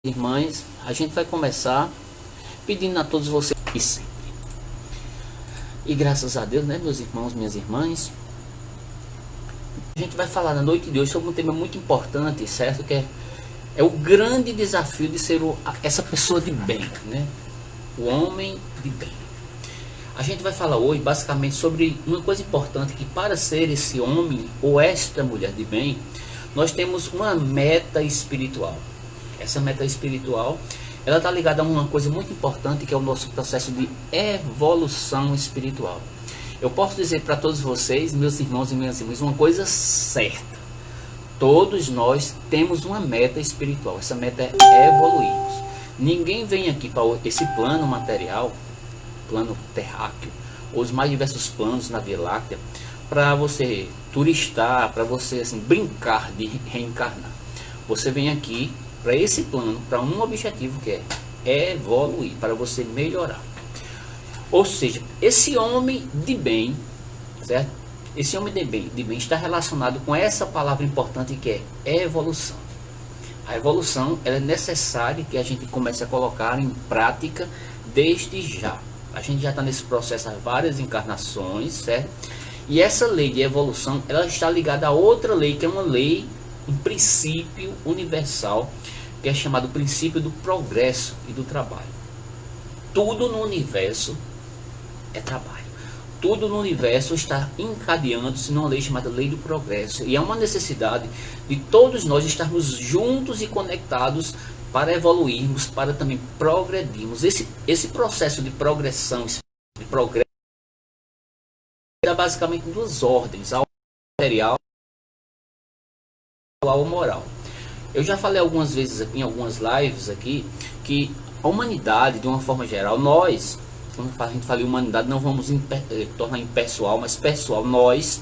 Irmãs, a gente vai começar pedindo a todos vocês e sempre. E graças a Deus, né, meus irmãos, minhas irmãs, a gente vai falar na noite de hoje sobre um tema muito importante, certo? Que é o grande desafio de ser essa pessoa de bem, né? O homem de bem. A gente vai falar hoje basicamente sobre uma coisa importante, que para ser esse homem ou esta mulher de bem, nós temos uma meta espiritual. Essa meta espiritual, ela está ligada a uma coisa muito importante, que é o nosso processo de evolução espiritual. Eu posso dizer para todos vocês, meus irmãos e minhas irmãs, uma coisa certa. Todos nós temos uma meta espiritual. Essa meta é evoluirmos. Ninguém vem aqui para esse plano material, plano terráqueo, ou os mais diversos planos na Via Láctea, para você turistar, para você assim, brincar de reencarnar. Você vem aqui para esse plano, para um objetivo, que é evoluir, para você melhorar. Ou seja, esse homem de bem, certo? Esse homem de bem está relacionado com essa palavra importante, que é evolução. A evolução, ela é necessária que a gente comece a colocar em prática desde já. A gente já está nesse processo há várias encarnações, certo? E essa lei de evolução, ela está ligada a outra lei, que é uma lei, um princípio universal, que é chamado princípio do progresso e do trabalho. Tudo no universo é trabalho. Tudo no universo está encadeando-se numa lei chamada lei do progresso. E é uma necessidade de todos nós estarmos juntos e conectados para evoluirmos, para também progredirmos. Esse processo de progressão, de progresso, é basicamente duas ordens, ao material e ao moral. Eu já falei algumas vezes aqui, em algumas lives aqui, que a humanidade, de uma forma geral, nós, quando a gente fala em humanidade, não vamos tornar impessoal, mas pessoal, nós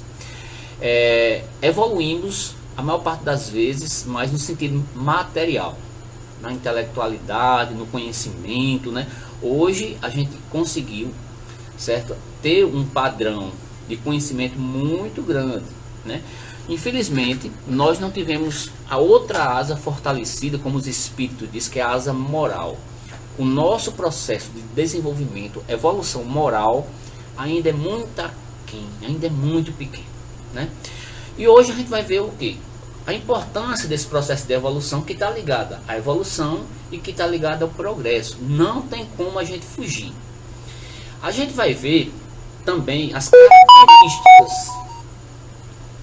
evoluímos a maior parte das vezes, mas no sentido material, na intelectualidade, no conhecimento, né? Hoje a gente conseguiu, certo, ter um padrão de conhecimento muito grande, né? Infelizmente, nós não tivemos a outra asa fortalecida, como os espíritos diz, que é a asa moral. O nosso processo de desenvolvimento, evolução moral, ainda é muito aquém, ainda é muito pequeno, né? E hoje a gente vai ver o que? A importância desse processo de evolução, que está ligada à evolução e que está ligada ao progresso. Não tem como a gente fugir. A gente vai ver também as características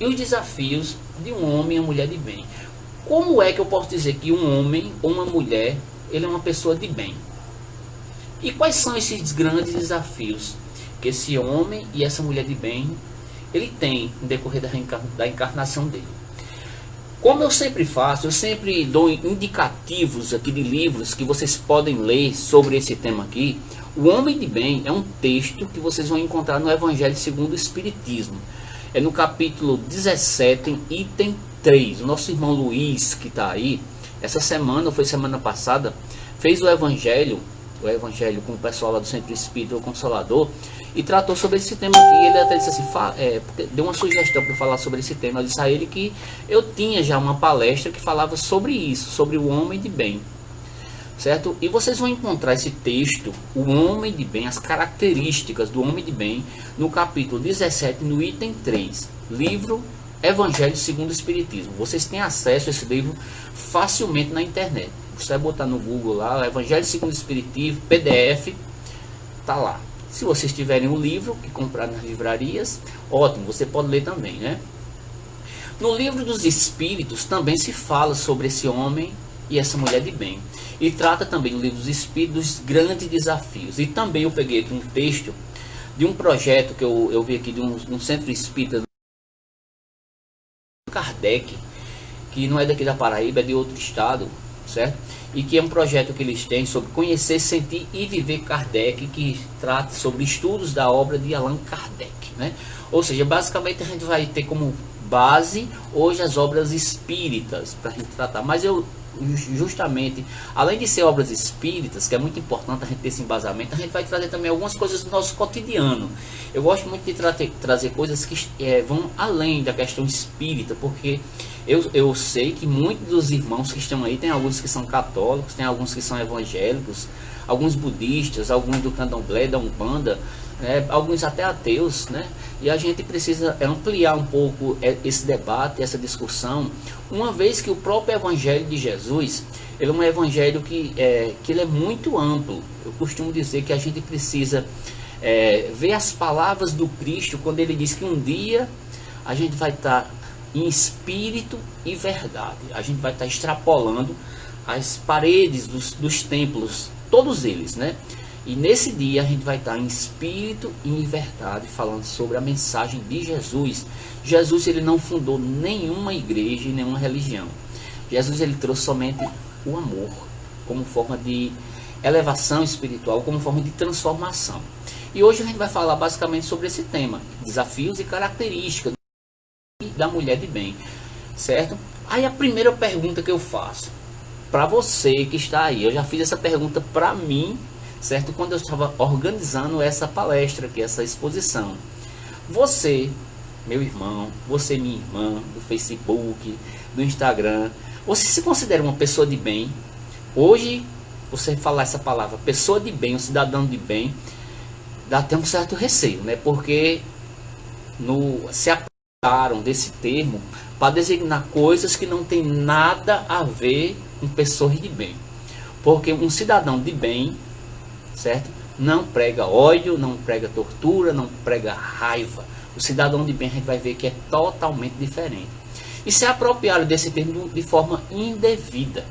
e os desafios de um homem e uma mulher de bem. Como é que eu posso dizer que um homem ou uma mulher, ele é uma pessoa de bem? E quais são esses grandes desafios que esse homem e essa mulher de bem, ele tem no decorrer da encarnação dele? Como eu sempre faço, eu sempre dou indicativos aqui de livros que vocês podem ler sobre esse tema aqui. O Homem de Bem é um texto que vocês vão encontrar no Evangelho segundo o Espiritismo. É no capítulo 17, item 3. O nosso irmão Luiz, que está aí, essa semana, ou foi semana passada, fez o Evangelho com o pessoal lá do Centro Espírita o Consolador, e tratou sobre esse tema aqui. Ele até disse assim, deu uma sugestão para falar sobre esse tema. Eu disse a ele que eu tinha já uma palestra que falava sobre isso, sobre o homem de bem, certo? E vocês vão encontrar esse texto, o homem de bem, as características do homem de bem, no capítulo 17, no item 3, livro Evangelho segundo o Espiritismo. Vocês têm acesso a esse livro facilmente na internet. Você vai botar no Google lá, Evangelho segundo o Espiritismo, PDF, tá lá. Se vocês tiverem o livro que comprar nas livrarias, ótimo, você pode ler também, né? No livro dos Espíritos também se fala sobre esse homem e essa mulher de bem. E trata também no livro dos Espíritos dos grandes desafios. E também eu peguei aqui um texto de um projeto que eu vi aqui de um centro espírita, Kardec, que não é daqui da Paraíba, é de outro estado, certo? E que é um projeto que eles têm sobre conhecer, sentir e viver Kardec, que trata sobre estudos da obra de Allan Kardec, né? Ou seja, basicamente a gente vai ter como base hoje as obras espíritas para a gente tratar. Mas eu justamente, além de ser obras espíritas, que é muito importante a gente ter esse embasamento, a gente vai trazer também algumas coisas do nosso cotidiano. Eu gosto muito de trazer coisas que vão além da questão espírita, porque Eu sei que muitos dos irmãos que estão aí, tem alguns que são católicos, tem alguns que são evangélicos, alguns budistas, alguns do candomblé, da umbanda, alguns até ateus, né? E a gente precisa ampliar um pouco esse debate, essa discussão, uma vez que o próprio evangelho de Jesus, ele é um evangelho que ele é muito amplo. Eu costumo dizer que a gente precisa ver as palavras do Cristo quando ele diz que um dia a gente vai estar em espírito e verdade. A gente vai estar extrapolando as paredes dos templos, todos eles, né? E nesse dia a gente vai estar em espírito e em verdade, falando sobre a mensagem de Jesus. Jesus, ele não fundou nenhuma igreja e nenhuma religião. Jesus, ele trouxe somente o amor como forma de elevação espiritual, como forma de transformação. E hoje a gente vai falar basicamente sobre esse tema, desafios e características da mulher de bem, certo? Aí a primeira pergunta que eu faço para você que está aí, eu já fiz essa pergunta para mim, certo? Quando eu estava organizando essa palestra aqui, essa exposição. Você, meu irmão, você, minha irmã, do Facebook, do Instagram, você se considera uma pessoa de bem? Hoje, você falar essa palavra, pessoa de bem, um cidadão de bem, dá até um certo receio, né? Porque se apropriaram desse termo para designar coisas que não tem nada a ver com pessoas de bem. Porque um cidadão de bem, certo? Não prega ódio, não prega tortura, não prega raiva. O cidadão de bem a gente vai ver que é totalmente diferente. E se apropriaram desse termo de forma indevida,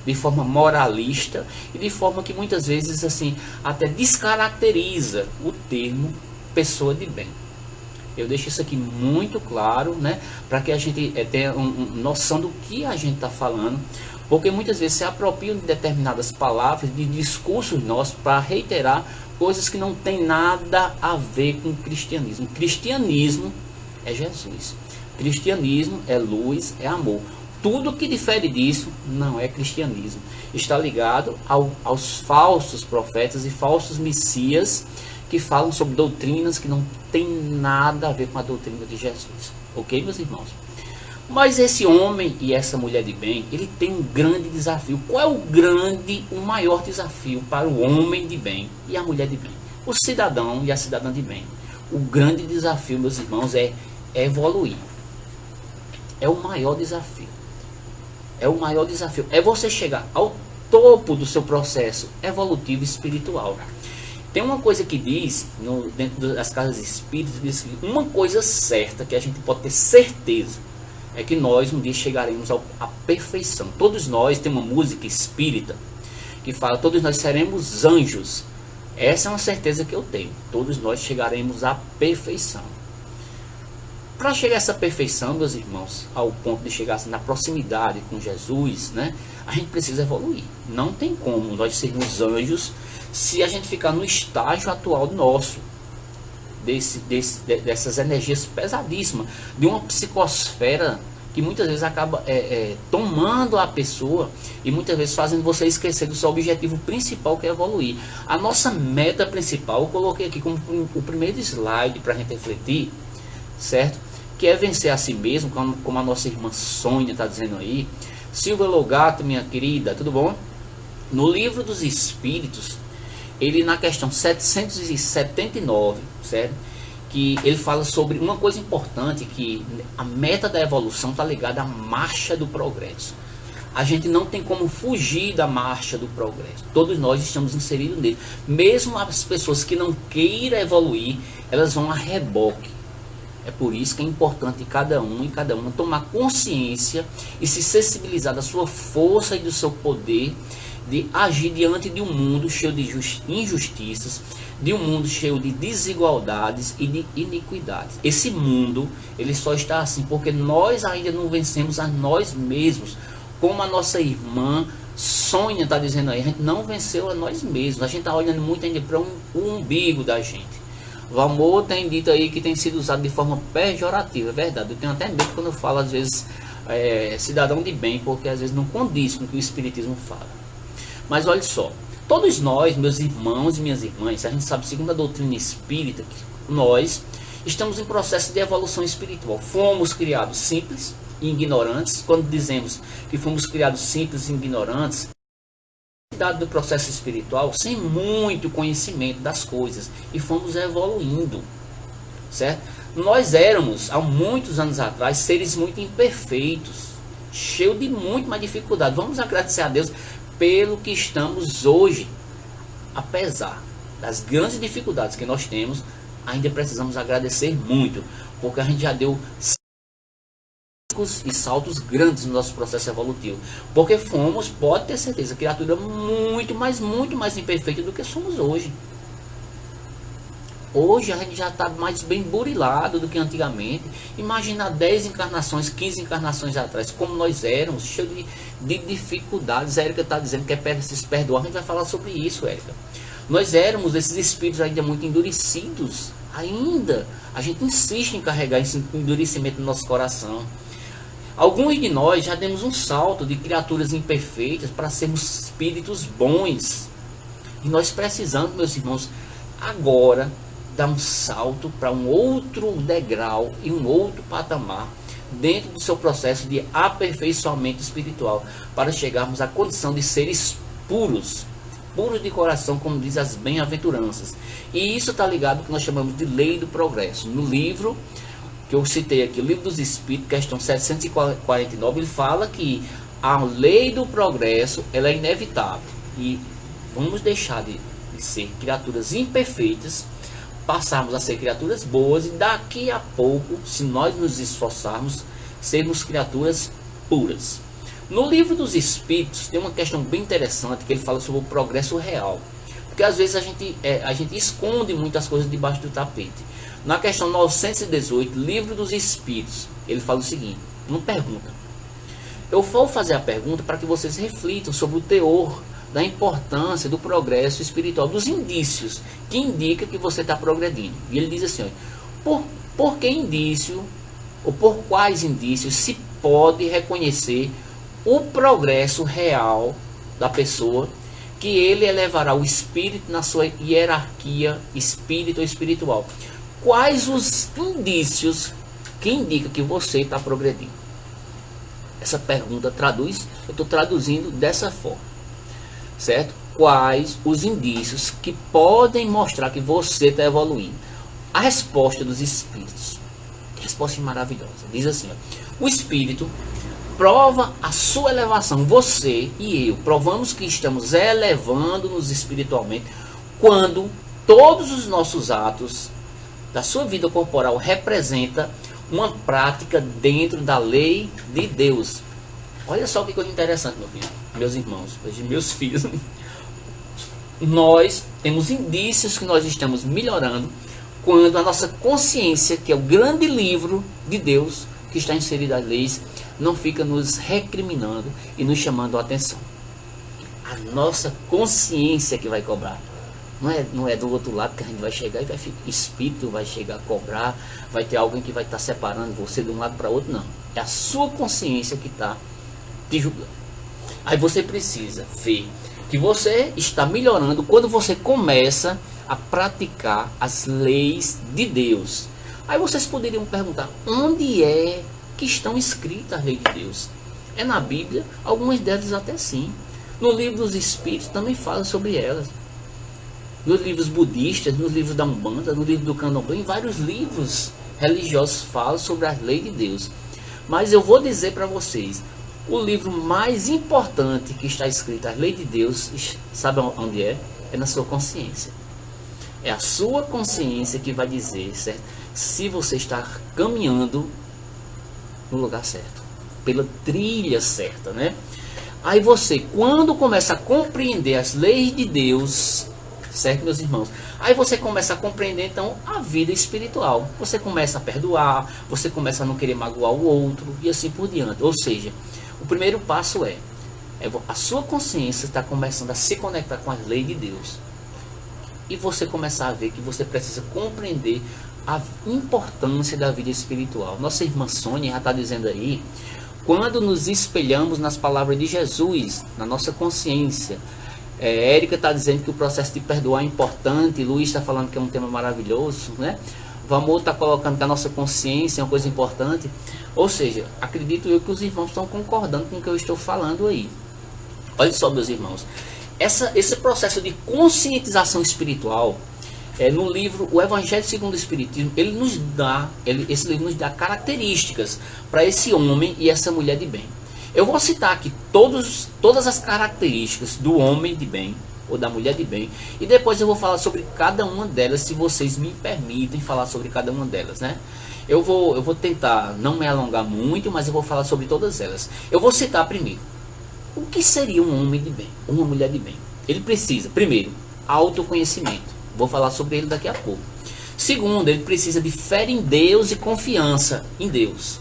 de forma moralista e de forma que muitas vezes assim até descaracteriza o termo pessoa de bem. Eu deixo isso aqui muito claro, né, para que a gente tenha noção do que a gente está falando, porque muitas vezes se apropriam de determinadas palavras, de discursos nossos, para reiterar coisas que não tem nada a ver com o cristianismo. Cristianismo é Jesus. Cristianismo é luz, é amor. Tudo que difere disso não é cristianismo. Está ligado aos falsos profetas e falsos messias que falam sobre doutrinas que não tem nada a ver com a doutrina de Jesus. Ok, meus irmãos? Mas esse homem e essa mulher de bem, ele tem um grande desafio. Qual é o maior desafio para o homem de bem e a mulher de bem? O cidadão e a cidadã de bem. O grande desafio, meus irmãos, é evoluir. É o maior desafio. É o maior desafio. É você chegar ao topo do seu processo evolutivo espiritual. Tem uma coisa que diz, dentro das casas espíritas, diz que uma coisa certa que a gente pode ter certeza é que nós um dia chegaremos à perfeição. Todos nós, tem uma música espírita que fala, todos nós seremos anjos. Essa é uma certeza que eu tenho. Todos nós chegaremos à perfeição. Para chegar a essa perfeição, meus irmãos, ao ponto de chegar assim, na proximidade com Jesus, né, a gente precisa evoluir. Não tem como nós sermos anjos se a gente ficar no estágio atual nosso, dessas energias pesadíssimas, de uma psicosfera que muitas vezes acaba tomando a pessoa e muitas vezes fazendo você esquecer do seu objetivo principal, que é evoluir. A nossa meta principal, eu coloquei aqui como o primeiro slide para a gente refletir, certo? Que é vencer a si mesmo, como a nossa irmã Sônia está dizendo aí. Silvia Logato, minha querida, tudo bom? No Livro dos Espíritos, ele na questão 779, certo? Que ele fala sobre uma coisa importante, que a meta da evolução está ligada à marcha do progresso. A gente não tem como fugir da marcha do progresso. Todos nós estamos inseridos nele. Mesmo as pessoas que não queiram evoluir, elas vão a reboque. É por isso que é importante cada um e cada uma tomar consciência e se sensibilizar da sua força e do seu poder de agir diante de um mundo cheio de injustiças, de um mundo cheio de desigualdades e de iniquidades. Esse mundo, ele só está assim porque nós ainda não vencemos a nós mesmos. Como a nossa irmã Sônia está dizendo aí, a gente não venceu a nós mesmos. A gente está olhando muito ainda para o umbigo da gente. O amor tem dito aí que tem sido usado de forma pejorativa, é verdade. Eu tenho até medo quando eu falo, às vezes, cidadão de bem, porque às vezes não condiz com o que o Espiritismo fala. Mas olha só, todos nós, meus irmãos e minhas irmãs, a gente sabe, segundo a doutrina espírita, que nós estamos em processo de evolução espiritual. Fomos criados simples, e ignorantes. Quando dizemos que fomos criados simples e ignorantes, dado do processo espiritual, sem muito conhecimento das coisas, e fomos evoluindo, certo? Nós éramos, há muitos anos atrás, seres muito imperfeitos, cheios de muito mais dificuldade. Vamos agradecer a Deus pelo que estamos hoje. Apesar das grandes dificuldades que nós temos, ainda precisamos agradecer muito, porque a gente já deu e saltos grandes no nosso processo evolutivo, porque fomos, pode ter certeza, criatura muito mais imperfeita do que somos hoje. Hoje a gente já está mais bem burilado do que antigamente. Imagina 10 encarnações, 15 encarnações atrás, como nós éramos, cheio de dificuldades. A Érica está dizendo que é preciso perdoar. A gente vai falar sobre isso, Érica. Nós éramos esses espíritos ainda muito endurecidos. Ainda a gente insiste em carregar esse endurecimento no nosso coração. Alguns de nós já demos um salto de criaturas imperfeitas para sermos espíritos bons. E nós precisamos, meus irmãos, agora dar um salto para um outro degrau e um outro patamar dentro do seu processo de aperfeiçoamento espiritual, para chegarmos à condição de seres puros, puros de coração, como diz as bem-aventuranças. E isso está ligado ao que nós chamamos de lei do progresso. No livro que eu citei aqui, o Livro dos Espíritos, questão 749, ele fala que a lei do progresso ela é inevitável, e vamos deixar de ser criaturas imperfeitas, passarmos a ser criaturas boas, e daqui a pouco, se nós nos esforçarmos, sermos criaturas puras. No Livro dos Espíritos tem uma questão bem interessante, que ele fala sobre o progresso real, porque às vezes a gente esconde muitas coisas debaixo do tapete. Na questão 918, Livro dos Espíritos, ele fala o seguinte, uma pergunta. Eu vou fazer a pergunta para que vocês reflitam sobre o teor da importância do progresso espiritual, dos indícios que indica que você está progredindo. E ele diz assim, olha, por que indício, ou por quais indícios se pode reconhecer o progresso real da pessoa, que ele elevará o espírito na sua hierarquia espírito ou espiritual? Quais os indícios que indicam que você está progredindo? Essa pergunta traduz, eu estou traduzindo dessa forma, certo? Quais os indícios que podem mostrar que você está evoluindo? A resposta dos espíritos, resposta maravilhosa, diz assim, ó, o espírito prova a sua elevação. Você e eu provamos que estamos elevando-nos espiritualmente quando todos os nossos atos da sua vida corporal representa uma prática dentro da lei de Deus. Olha só que coisa interessante, meu filho, meus irmãos, meus filhos. Nós temos indícios que nós estamos melhorando quando a nossa consciência, que é o grande livro de Deus que está inserido as leis, não fica nos recriminando e nos chamando a atenção. A nossa consciência que vai cobrar. Não é do outro lado que a gente vai chegar e vai ficar, espírito vai chegar a cobrar, vai ter alguém que vai estar separando você de um lado para outro, não. É a sua consciência que está te julgando. Aí você precisa ver que você está melhorando quando você começa a praticar as leis de Deus. Aí vocês poderiam perguntar, onde é que estão escritas as leis de Deus? É na Bíblia? Algumas delas até sim. No Livro dos Espíritos também fala sobre elas. Nos livros budistas, nos livros da Umbanda, no livro do Candomblé, em vários livros religiosos falam sobre as leis de Deus. Mas eu vou dizer para vocês, o livro mais importante que está escrito, as leis de Deus, sabe onde é? É na sua consciência. É a sua consciência que vai dizer, certo? Se você está caminhando no lugar certo, pela trilha certa, né? Aí você, quando começa a compreender as leis de Deus, certo, meus irmãos? Aí você começa a compreender, então, a vida espiritual. Você começa a perdoar, você começa a não querer magoar o outro, e assim por diante. Ou seja, o primeiro passo é a sua consciência está começando a se conectar com as leis de Deus. E você começar a ver que você precisa compreender a importância da vida espiritual. Nossa irmã Sônia já está dizendo aí, quando nos espelhamos nas palavras de Jesus, na nossa consciência. Érica está dizendo que o processo de perdoar é importante. Luiz está falando que é um tema maravilhoso, né? O amor está colocando que a nossa consciência é uma coisa importante. Ou seja, acredito eu que os irmãos estão concordando com o que eu estou falando aí. Olha só, meus irmãos, esse processo de conscientização espiritual, no livro O Evangelho segundo o Espiritismo, esse livro nos dá características para esse homem e essa mulher de bem. Eu vou citar aqui todas as características do homem de bem ou da mulher de bem, e depois eu vou falar sobre cada uma delas, se vocês me permitem falar sobre cada uma delas, né? Eu vou tentar não me alongar muito, mas eu vou falar sobre todas elas. Eu vou citar primeiro. O que seria um homem de bem, uma mulher de bem? Ele precisa, primeiro, autoconhecimento. Vou falar sobre ele daqui a pouco. Segundo, ele precisa de fé em Deus e confiança em Deus.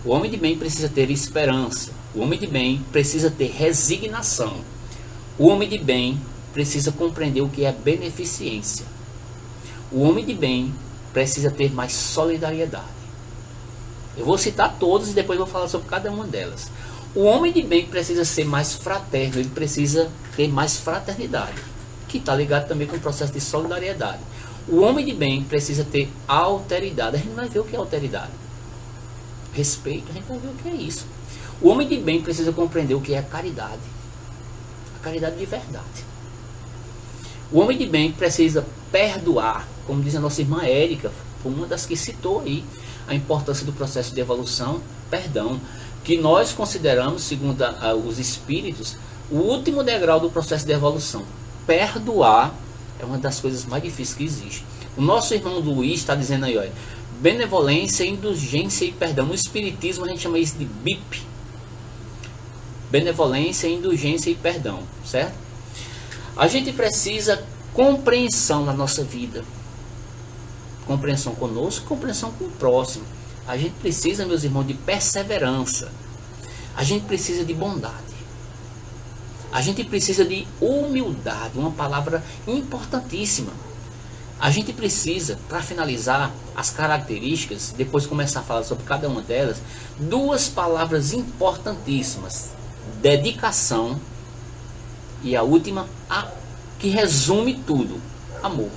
O homem de bem precisa ter esperança. O homem de bem precisa ter resignação. O homem de bem precisa compreender o que é beneficência. O homem de bem precisa ter mais solidariedade. Eu vou citar todos e depois vou falar sobre cada uma delas. O homem de bem precisa ser mais fraterno, ele precisa ter mais fraternidade, que está ligado também com o processo de solidariedade. O homem de bem precisa ter alteridade. A gente vai ver o que é alteridade. Respeito, a gente vai ver o que é isso. O homem de bem precisa compreender o que é a caridade. A caridade de verdade. O homem de bem precisa perdoar, como diz a nossa irmã Érica, foi uma das que citou aí a importância do processo de evolução, perdão, que nós consideramos, segundo os espíritos, o último degrau do processo de evolução. Perdoar é uma das coisas mais difíceis que existe. O nosso irmão Luiz está dizendo aí, olha, benevolência, indulgência e perdão. No espiritismo a gente chama isso de BIP. Benevolência, indulgência e perdão, certo? A gente precisa compreensão na nossa vida. Compreensão conosco, compreensão com o próximo. A gente precisa, meus irmãos, de perseverança. A gente precisa de bondade. A gente precisa de humildade, uma palavra importantíssima. A gente precisa, para finalizar as características, depois começar a falar sobre cada uma delas, duas palavras importantíssimas: dedicação e a última, que resume tudo: amor.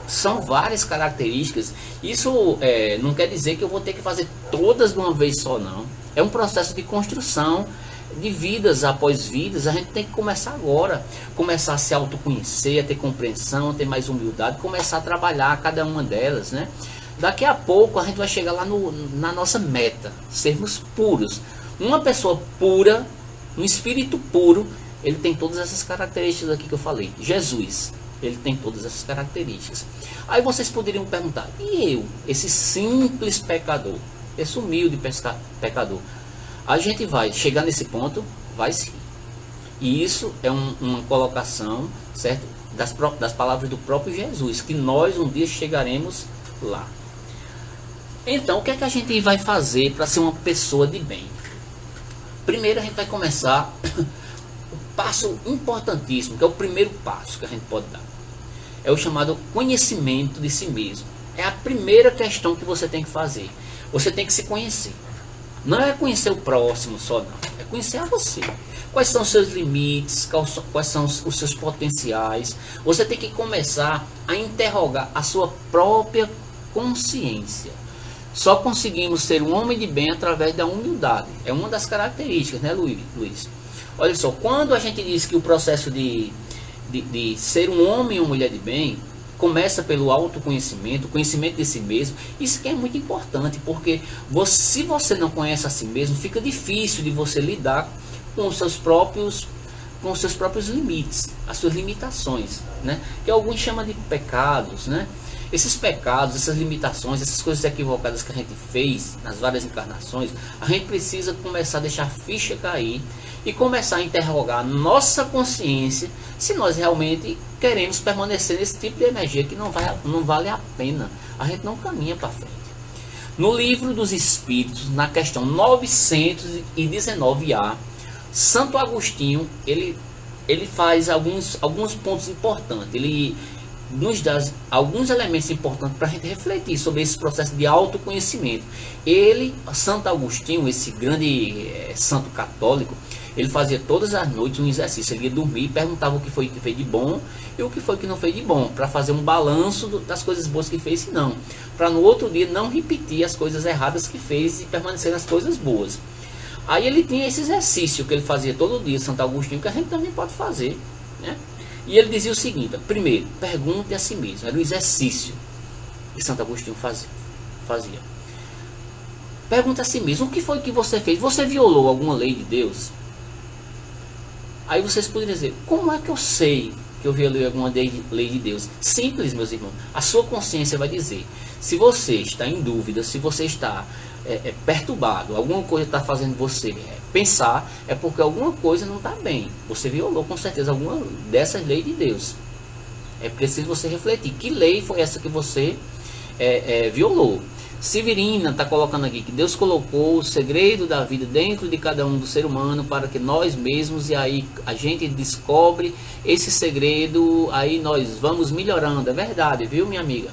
São várias características. Isso não quer dizer que eu vou ter que fazer todas de uma vez só, não. É um processo de construção de vidas após vidas. A gente tem que começar agora, começar a se autoconhecer, a ter compreensão, a ter mais humildade, começar a trabalhar cada uma delas, né? Daqui a pouco a gente vai chegar lá na nossa meta, sermos puros. Uma pessoa pura, um espírito puro, ele tem todas essas características aqui que eu falei. Jesus, ele tem todas essas características. Aí vocês poderiam perguntar: e eu, esse simples pecador, esse humilde pecador? A gente vai chegar nesse ponto? Vai sim. E isso é uma colocação, certo, das palavras do próprio Jesus, que nós um dia chegaremos lá. Então, o que é que a gente vai fazer para ser uma pessoa de bem? Primeiro a gente vai começar o passo importantíssimo, que é o primeiro passo que a gente pode dar. É o chamado conhecimento de si mesmo. É a primeira questão que você tem que fazer. Você tem que se conhecer. Não é conhecer o próximo só, não. É conhecer a você. Quais são os seus limites, quais são os seus potenciais. Você tem que começar a interrogar a sua própria consciência. Só conseguimos ser um homem de bem através da humildade. É uma das características, né, Luiz? Olha só, quando a gente diz que o processo de ser um homem ou mulher de bem começa pelo autoconhecimento, conhecimento de si mesmo, isso que é muito importante, porque se você não conhece a si mesmo, fica difícil de você lidar com os seus próprios limites, as suas limitações, né? Que alguns chamam de pecados, né? Esses pecados, essas limitações, essas coisas equivocadas que a gente fez nas várias encarnações, a gente precisa começar a deixar a ficha cair e começar a interrogar a nossa consciência se nós realmente queremos permanecer nesse tipo de energia que não vale a pena. A gente não caminha para frente. No Livro dos Espíritos, na questão 919A, Santo Agostinho, ele faz alguns pontos importantes. Ele nos dá alguns elementos importantes para a gente refletir sobre esse processo de autoconhecimento. Santo Agostinho, esse grande santo católico, ele fazia todas as noites um exercício. Ele ia dormir e perguntava o que foi que fez de bom e o que foi que não fez de bom, para fazer um balanço das coisas boas que fez e não, para no outro dia não repetir as coisas erradas que fez e permanecer nas coisas boas. Aí ele tinha esse exercício que ele fazia todo dia, Santo Agostinho, que a gente também pode fazer, né? E ele dizia o seguinte: primeiro, pergunte a si mesmo. Era o exercício que Santo Agostinho fazia. Pergunta a si mesmo: o que foi que você fez? Você violou alguma lei de Deus? Aí vocês poderiam dizer: como é que eu sei que eu violei alguma lei de Deus? Simples, meus irmãos. A sua consciência vai dizer. Se você está em dúvida, se você está perturbado, alguma coisa está fazendo você pensar, é porque alguma coisa não está bem. Você violou com certeza alguma dessas leis de Deus. É preciso você refletir. Que lei foi essa que você violou? Severina está colocando aqui que Deus colocou o segredo da vida dentro de cada um do ser humano para que nós mesmos, e aí a gente descobre esse segredo, aí nós vamos melhorando. É verdade, viu, minha amiga?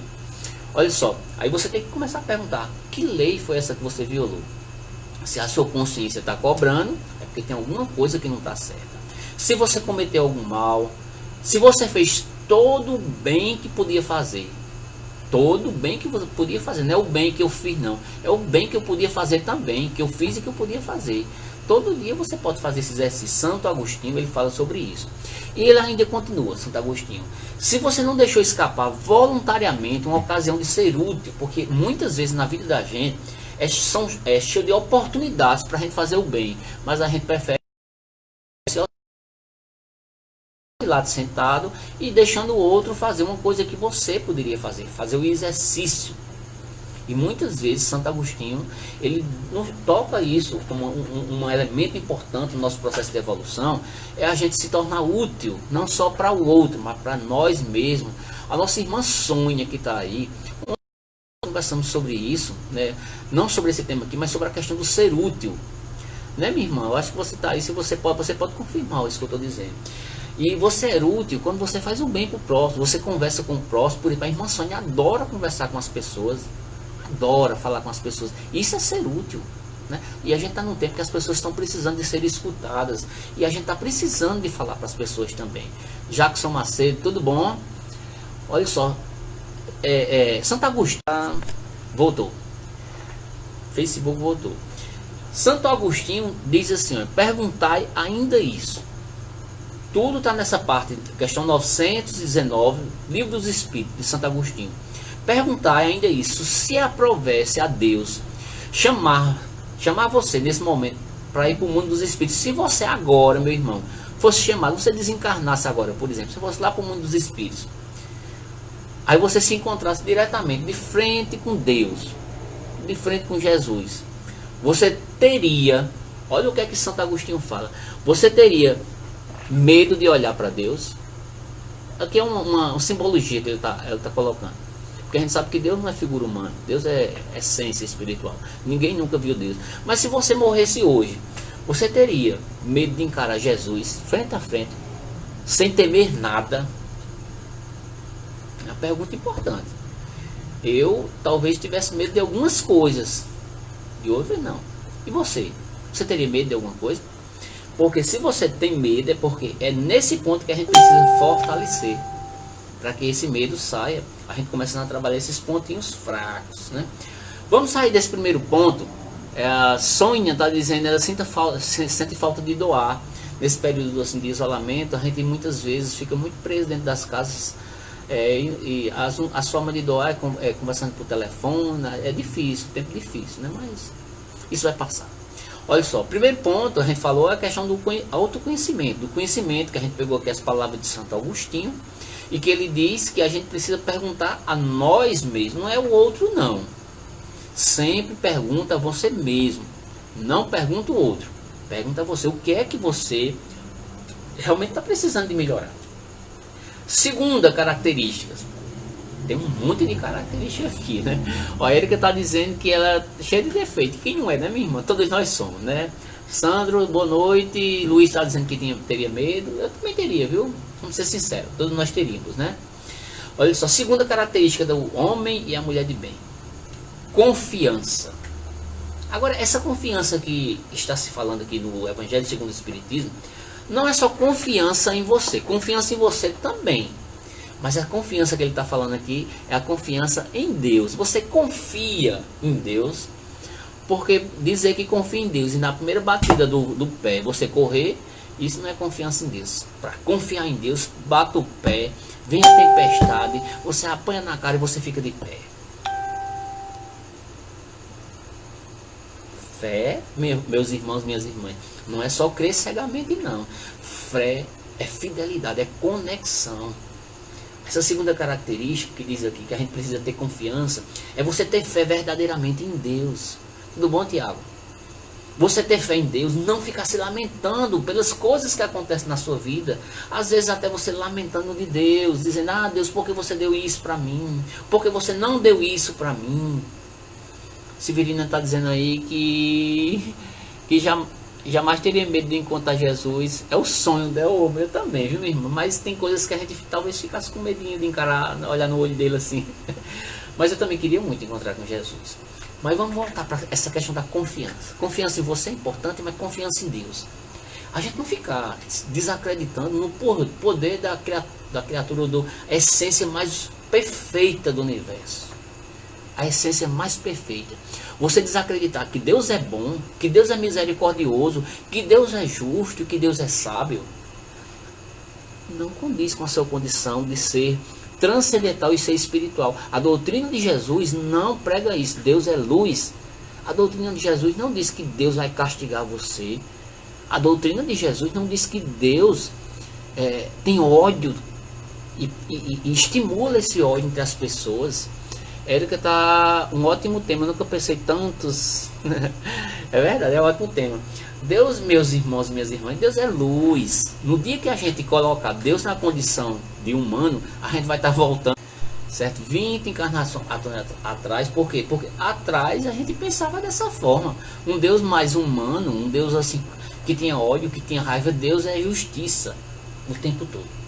Olha só, aí você tem que começar a perguntar: que lei foi essa que você violou? Se a sua consciência está cobrando, é porque tem alguma coisa que não está certa. Se você cometeu algum mal, se você fez todo o bem que podia fazer, todo o bem que você podia fazer, não é o bem que eu fiz não, é o bem que eu podia fazer também, que eu fiz e que eu podia fazer. Todo dia você pode fazer esse exercício. Santo Agostinho, ele fala sobre isso. E ele ainda continua, Santo Agostinho: se você não deixou escapar voluntariamente uma ocasião de ser útil, porque muitas vezes na vida da gente é cheio de oportunidades para a gente fazer o bem, mas a gente prefere lá sentado e deixando o outro fazer uma coisa que você poderia fazer o exercício. E muitas vezes Santo Agostinho, ele nos toca isso como um elemento importante no nosso processo de evolução, é a gente se tornar útil, não só para o outro, mas para nós mesmos. A nossa irmã Sônia, que está aí, conversamos sobre isso, né? Não sobre esse tema aqui, mas sobre a questão do ser útil, né, minha irmã? Eu acho que você está aí, se você pode confirmar isso que eu estou dizendo. E você é útil quando você faz o bem para o próximo, você conversa com o próximo. Por exemplo, a irmã Sônia adora conversar com as pessoas, adora falar com as pessoas. Isso é ser útil, né? E a gente está num tempo que as pessoas estão precisando de ser escutadas, e a gente está precisando de falar para as pessoas também. Jackson Macedo, tudo bom? Olha só, Santo Agostinho voltou, Facebook voltou. Santo Agostinho diz assim, perguntai ainda isso. Tudo está nessa parte, questão 919, Livro dos Espíritos, de Santo Agostinho. Perguntai ainda isso: se aprovesse a Deus chamar você nesse momento para ir para o mundo dos espíritos. Se você agora, meu irmão, fosse chamado, você desencarnasse agora, por exemplo, se fosse lá para o mundo dos espíritos, aí você se encontrasse diretamente de frente com Deus, de frente com Jesus, você teria, olha o que é que Santo Agostinho fala, você teria medo de olhar para Deus? Aqui é uma simbologia que ela tá colocando. Porque a gente sabe que Deus não é figura humana. Deus é essência espiritual. Ninguém nunca viu Deus. Mas se você morresse hoje, você teria medo de encarar Jesus frente a frente, sem temer nada? É uma pergunta importante. Eu talvez tivesse medo de algumas coisas, de outras não. E você? Você teria medo de alguma coisa? Porque se você tem medo, é porque é nesse ponto que a gente precisa fortalecer, para que esse medo saia, a gente começando a trabalhar esses pontinhos fracos, né? Vamos sair desse primeiro ponto. A Sônia está dizendo, ela sente falta de doar. Nesse período assim, de isolamento, a gente muitas vezes fica muito preso dentro das casas, e as formas de doar é conversando por telefone, é difícil, tempo difícil, né? Mas isso vai passar. Olha só, o primeiro ponto a gente falou é a questão do autoconhecimento, do conhecimento, que a gente pegou aqui as palavras de Santo Agostinho, e que ele diz que a gente precisa perguntar a nós mesmos, não é o outro não. Sempre pergunta a você mesmo, não pergunta o outro, pergunta a você o que é que você realmente está precisando de melhorar. Segunda característica, tem um monte de características aqui, né? Ó, a Erika está dizendo que ela é cheia de defeito. Quem não é, né, minha irmã? Todos nós somos, né? Sandro, boa noite. Luiz está dizendo que teria medo. Eu também teria, viu? Vamos ser sinceros, todos nós teríamos, né? Olha só, segunda característica do homem e a mulher de bem: confiança. Agora, essa confiança que está se falando aqui no Evangelho segundo o Espiritismo, não é só confiança em você, confiança em você também. Mas a confiança que ele está falando aqui é a confiança em Deus. Você confia em Deus, porque dizer que confia em Deus e na primeira batida do pé você correr, isso não é confiança em Deus. Para confiar em Deus, bata o pé, vem a tempestade, você apanha na cara e você fica de pé. Fé, meus irmãos, minhas irmãs, não é só crer cegamente, não. Fé é fidelidade, é conexão. Essa segunda característica que diz aqui que a gente precisa ter confiança é você ter fé verdadeiramente em Deus. Tudo bom, Tiago? Você ter fé em Deus, não ficar se lamentando pelas coisas que acontecem na sua vida. Às vezes até você lamentando de Deus, dizendo: ah, Deus, por que você deu isso para mim? Por que você não deu isso para mim? Severina está dizendo aí que jamais teria medo de encontrar Jesus. É o sonho dela, o meu também, viu, minha irmã? Mas tem coisas que a gente talvez ficasse com medinho de encarar, olhar no olho dele assim. Mas eu também queria muito encontrar com Jesus. Mas vamos voltar para essa questão da confiança. Confiança em você é importante, mas confiança em Deus. A gente não ficar desacreditando no poder da criatura, a essência mais perfeita do universo. A essência mais perfeita. Você desacreditar que Deus é bom, que Deus é misericordioso, que Deus é justo, que Deus é sábio, não condiz com a sua condição de ser transcendental e ser espiritual. A doutrina de Jesus não prega isso. Deus é luz. A doutrina de Jesus não diz que Deus vai castigar você. A doutrina de Jesus não diz que Deus tem ódio e estimula esse ódio entre as pessoas. Érica tá um ótimo tema, eu nunca pensei tantos. É verdade, é um ótimo tema. Deus, meus irmãos, minhas irmãs, Deus é luz. No dia que a gente colocar Deus na condição de humano, a gente vai estar voltando, certo? 20 encarnações atrás. Por quê? Porque atrás a gente pensava dessa forma. Um Deus mais humano, um Deus assim que tinha ódio, que tinha raiva. Deus é justiça o tempo todo.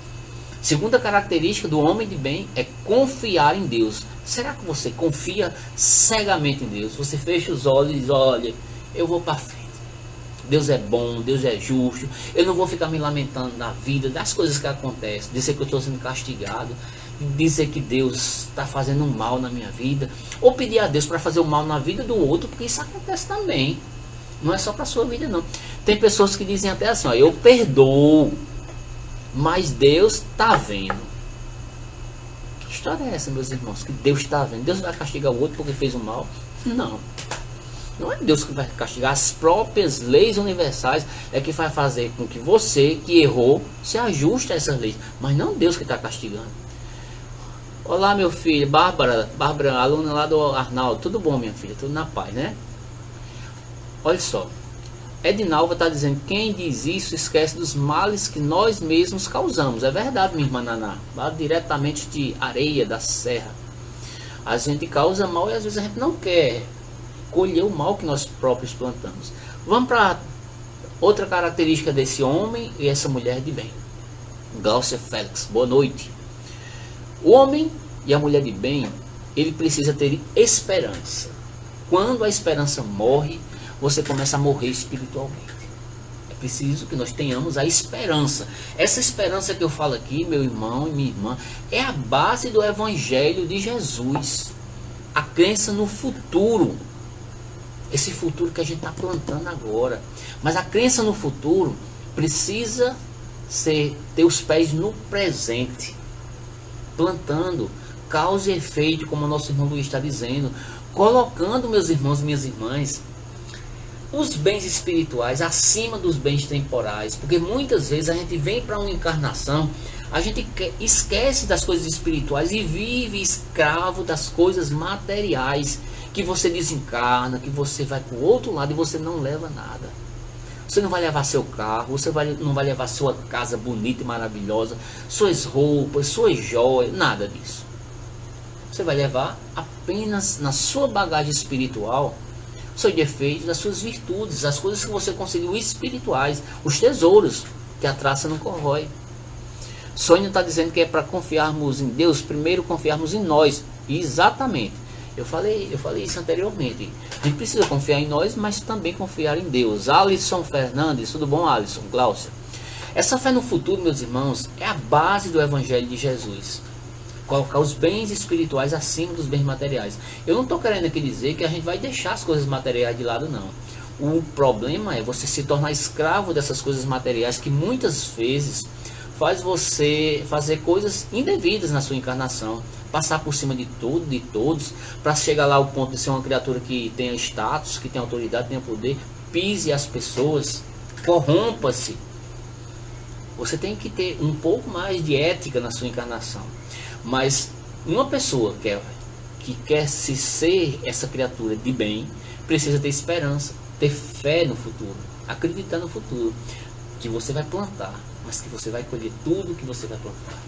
Segunda característica do homem de bem é confiar em Deus. Será que você confia cegamente em Deus? Você fecha os olhos e diz: olha, eu vou para frente. Deus é bom, Deus é justo. Eu não vou ficar me lamentando na vida, das coisas que acontecem, dizer que eu estou sendo castigado, dizer que Deus está fazendo mal na minha vida, ou pedir a Deus para fazer o mal na vida do outro, porque isso acontece também. Não é só para a sua vida, não. Tem pessoas que dizem até assim: ó, eu perdoo, mas Deus está vendo. Que história é essa, meus irmãos? Que Deus está vendo? Deus vai castigar o outro porque fez o mal? Não. Não é Deus que vai castigar. As próprias leis universais é que vai fazer com que você, que errou, se ajuste a essas leis. Mas não Deus que está castigando. Olá, meu filho. Bárbara, aluna lá do Arnaldo. Tudo bom, minha filha? Tudo na paz, né? Olha só. Edinalva está dizendo: quem diz isso esquece dos males que nós mesmos causamos. É verdade, minha irmã Naná. Lá diretamente de Areia da Serra. A gente causa mal e às vezes a gente não quer colher o mal que nós próprios plantamos. Vamos para outra característica desse homem e essa mulher de bem. Glaucia Félix, boa noite. O homem e a mulher de bem, ele precisa ter esperança. Quando a esperança morre, você começa a morrer espiritualmente. É preciso que nós tenhamos a esperança. Essa esperança que eu falo aqui, meu irmão e minha irmã, é a base do Evangelho de Jesus. A crença no futuro. Esse futuro que a gente está plantando agora. Mas a crença no futuro precisa ter os pés no presente. Plantando causa e efeito, como o nosso irmão Luiz está dizendo. Colocando, meus irmãos e minhas irmãs, os bens espirituais acima dos bens temporais. Porque muitas vezes a gente vem para uma encarnação, a gente esquece das coisas espirituais e vive escravo das coisas materiais. Que você desencarna, que você vai para o outro lado e você não leva nada. Você não vai levar seu carro, você não vai levar sua casa bonita e maravilhosa, suas roupas, suas joias, nada disso. Você vai levar apenas na sua bagagem espiritual os seus defeitos, as suas virtudes, as coisas que você conseguiu espirituais, os tesouros que a traça não corrói. Sônia está dizendo que é para confiarmos em Deus, primeiro confiarmos em nós. Exatamente. Eu falei isso anteriormente. A gente precisa confiar em nós, mas também confiar em Deus. Alisson Fernandes, tudo bom, Alisson? Glaucia. Essa fé no futuro, meus irmãos, é a base do Evangelho de Jesus. Colocar os bens espirituais acima dos bens materiais. Eu não estou querendo aqui dizer que a gente vai deixar as coisas materiais de lado, não. O problema é você se tornar escravo dessas coisas materiais que muitas vezes faz você fazer coisas indevidas na sua encarnação, passar por cima de tudo, de todos, para chegar lá ao ponto de ser uma criatura que tenha status, que tenha autoridade, tenha poder, pise as pessoas, corrompa-se. Você tem que ter um pouco mais de ética na sua encarnação. Mas uma pessoa que quer se ser essa criatura de bem, precisa ter esperança, ter fé no futuro, acreditar no futuro, que você vai plantar, mas que você vai colher tudo que você vai plantar.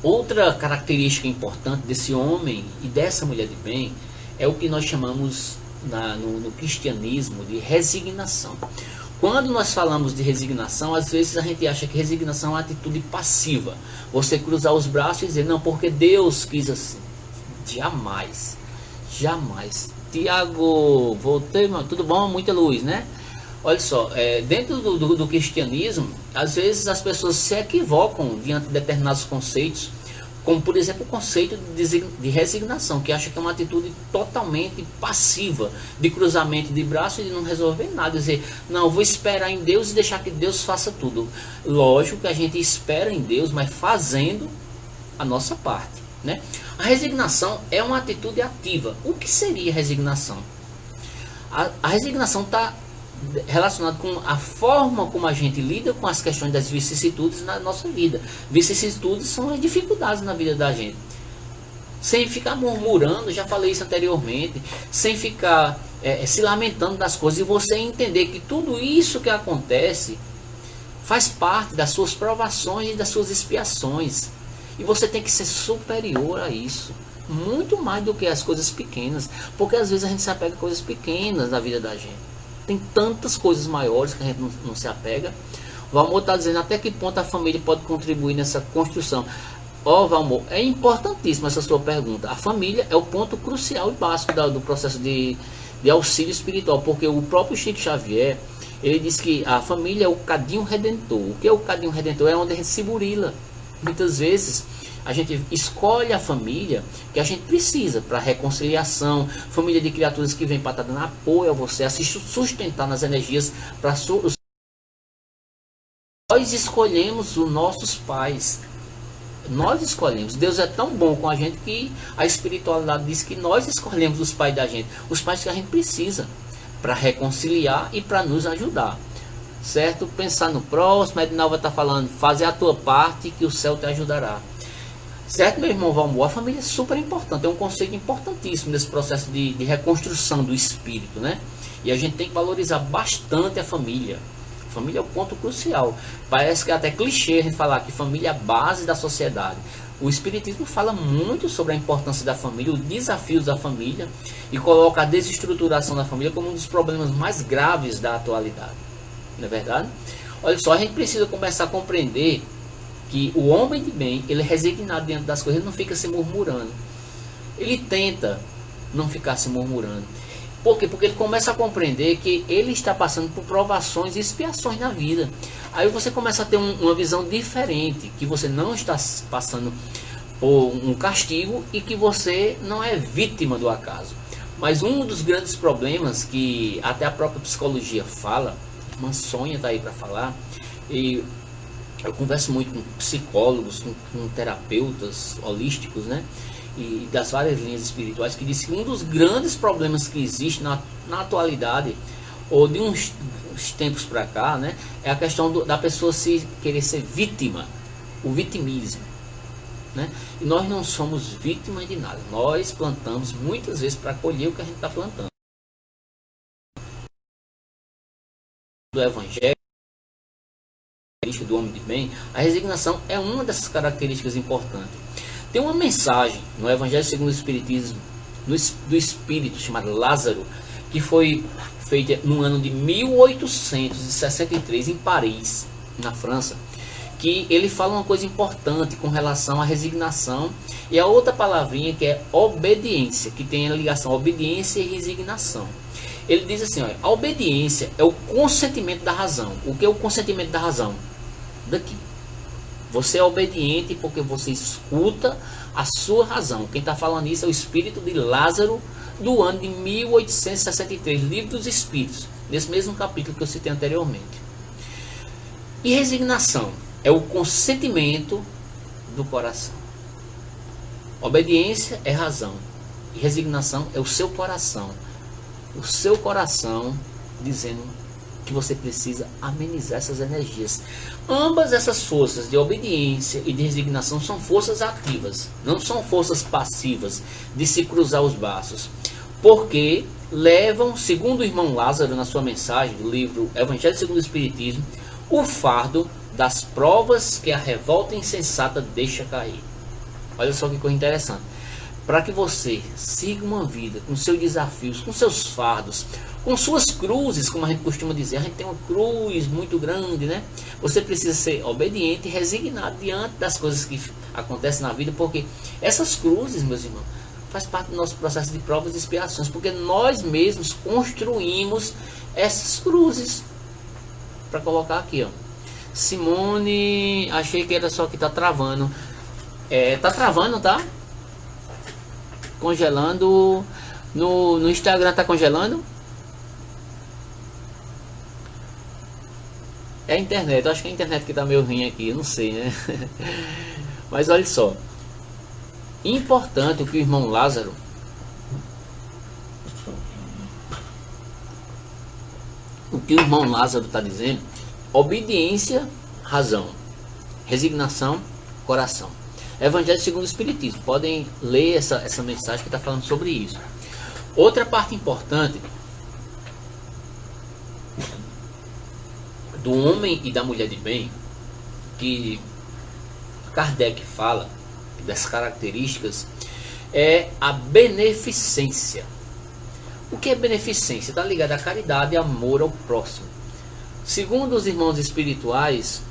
Outra característica importante desse homem e dessa mulher de bem é o que nós chamamos no cristianismo de resignação. Quando nós falamos de resignação, às vezes a gente acha que resignação é uma atitude passiva. Você cruzar os braços e dizer, não, porque Deus quis assim. Jamais. Jamais. Tiago, voltei, mano. Tudo bom? Muita luz, né? Olha só, dentro do cristianismo, às vezes as pessoas se equivocam diante de determinados conceitos, como por exemplo o conceito de resignação, que acha que é uma atitude totalmente passiva, de cruzamento de braços e de não resolver nada, dizer, não, eu vou esperar em Deus e deixar que Deus faça tudo. Lógico que a gente espera em Deus, mas fazendo a nossa parte, né? A resignação é uma atitude ativa. O que seria resignação? A resignação está relacionado com a forma como a gente lida com as questões das vicissitudes na nossa vida. Vicissitudes são as dificuldades na vida da gente. Sem ficar murmurando, já falei isso anteriormente, sem ficar se lamentando das coisas, e você entender que tudo isso que acontece faz parte das suas provações e das suas expiações. E você tem que ser superior a isso. Muito mais do que as coisas pequenas. Porque às vezes a gente se apega a coisas pequenas na vida da gente. Tem tantas coisas maiores que a gente não se apega. O Valmor está dizendo até que ponto a família pode contribuir nessa construção. Valmor, é importantíssima essa sua pergunta. A família é o ponto crucial e básico do processo de auxílio espiritual. Porque o próprio Chico Xavier, ele diz que a família é o cadinho redentor. O que é o cadinho redentor? É onde a gente se burila. Muitas vezes a gente escolhe a família que a gente precisa para reconciliação, família de criaturas que vem para estar dando apoio a você, a se sustentar nas energias. Nós escolhemos os nossos pais. Nós escolhemos. Deus é tão bom com a gente que a espiritualidade diz que nós escolhemos os pais da gente, os pais que a gente precisa para reconciliar e para nos ajudar. Certo? Pensar no próximo. A Edinalva está falando, fazer a tua parte que o céu te ajudará. Certo, meu irmão Valmor? A família é super importante, é um conceito importantíssimo nesse processo de reconstrução do espírito, né? E a gente tem que valorizar bastante a família. A família é o ponto crucial. Parece que é até clichê a gente falar que família é a base da sociedade. O Espiritismo fala muito sobre a importância da família, os desafios da família, e coloca a desestruturação da família como um dos problemas mais graves da atualidade. Não é verdade? Olha só, a gente precisa começar a compreender que o homem de bem, ele é resignado diante das coisas, ele não fica se murmurando. Ele tenta não ficar se murmurando. Por quê? Porque ele começa a compreender que ele está passando por provações e expiações na vida. Aí você começa a ter uma visão diferente, que você não está passando por um castigo e que você não é vítima do acaso. Mas um dos grandes problemas que até a própria psicologia fala, Mansonha está aí para falar, e eu converso muito com psicólogos, com terapeutas holísticos, né? E das várias linhas espirituais, que diz que um dos grandes problemas que existe na atualidade, ou de uns tempos para cá, né? É a questão da pessoa se querer ser vítima, o vitimismo, né? E nós não somos vítimas de nada. Nós plantamos muitas vezes para colher o que a gente está plantando. Do Evangelho, do homem de bem, a resignação é uma dessas características importantes. Tem uma mensagem no Evangelho segundo o Espiritismo, do espírito chamado Lázaro, que foi feita no ano de 1863 em Paris, na França, que ele fala uma coisa importante com relação à resignação e a outra palavrinha que é obediência, que tem a ligação obediência e resignação. Ele diz assim, olha, a obediência é o consentimento da razão. O que é o consentimento da razão? Daqui. Você é obediente porque você escuta a sua razão. Quem está falando isso é o espírito de Lázaro, do ano de 1863, Livro dos Espíritos, nesse mesmo capítulo que eu citei anteriormente. E resignação é o consentimento do coração. Obediência é razão. E resignação é o seu coração. O seu coração dizendo que você precisa amenizar essas energias. Ambas essas forças de obediência e de resignação são forças ativas. Não são forças passivas de se cruzar os braços. Porque levam, segundo o irmão Lázaro na sua mensagem do livro Evangelho segundo o Espiritismo, o fardo das provas que a revolta insensata deixa cair. Olha só que coisa interessante. Para que você siga uma vida com seus desafios, com seus fardos, com suas cruzes, como a gente costuma dizer, a gente tem uma cruz muito grande, né? Você precisa ser obediente e resignado diante das coisas que acontecem na vida, porque essas cruzes, meus irmãos, faz parte do nosso processo de provas e expiações, porque nós mesmos construímos essas cruzes. Para colocar aqui, ó. Simone, achei que era só que tá travando. Tá travando, tá? Congelando. No Instagram tá congelando? É a internet, eu acho que é a internet que tá meio ruim aqui, eu não sei, né? Mas olha só. Importante o que o irmão Lázaro está dizendo: obediência, razão, resignação, coração. Evangelho segundo o Espiritismo. Podem ler essa mensagem que está falando sobre isso. Outra parte importante do homem e da mulher de bem, que Kardec fala das características, é a beneficência. O que é beneficência? Está ligado à caridade e amor ao próximo. Segundo os irmãos espirituais,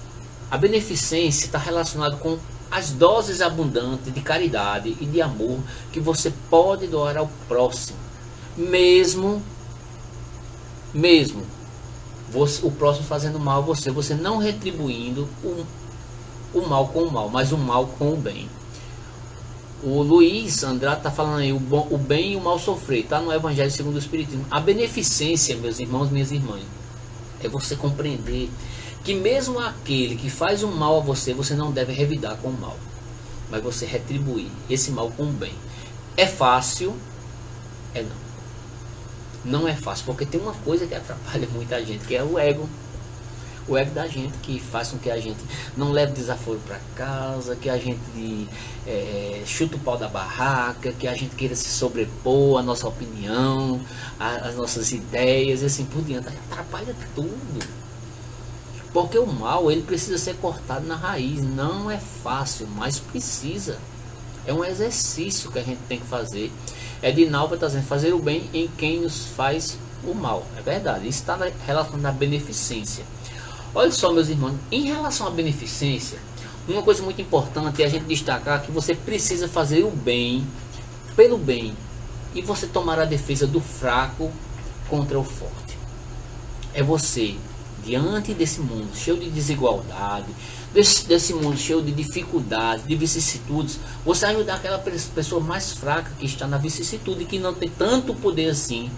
a beneficência está relacionada com as doses abundantes de caridade e de amor que você pode doar ao próximo. Mesmo o próximo fazendo mal a você não retribuindo o mal com o mal, mas o mal com o bem. O Luiz Andrade está falando aí, o bem e o mal sofrer, está no Evangelho segundo o Espiritismo. A beneficência, meus irmãos, minhas irmãs, é você compreender que mesmo aquele que faz o mal a você, você não deve revidar com o mal, mas você retribuir esse mal com o bem. É fácil? Não é fácil, porque tem uma coisa que atrapalha muita gente, que é o ego. O ego da gente, que faz com que a gente não leve desaforo para casa, que a gente chuta o pau da barraca, que a gente queira se sobrepor à nossa opinião, às nossas ideias e assim por diante. Atrapalha tudo. Porque o mal, ele precisa ser cortado na raiz. Não é fácil, mas precisa. É um exercício que a gente tem que fazer. Edinalva está dizendo, fazer o bem em quem nos faz o mal. É verdade, isso está relacionado à beneficência. Olha só, meus irmãos, em relação à beneficência, uma coisa muito importante é a gente destacar que você precisa fazer o bem pelo bem e você tomar a defesa do fraco contra o forte. É você, diante desse mundo cheio de desigualdade, desse mundo cheio de dificuldades, de vicissitudes, você ajudar aquela pessoa mais fraca que está na vicissitude, que não tem tanto poder assim.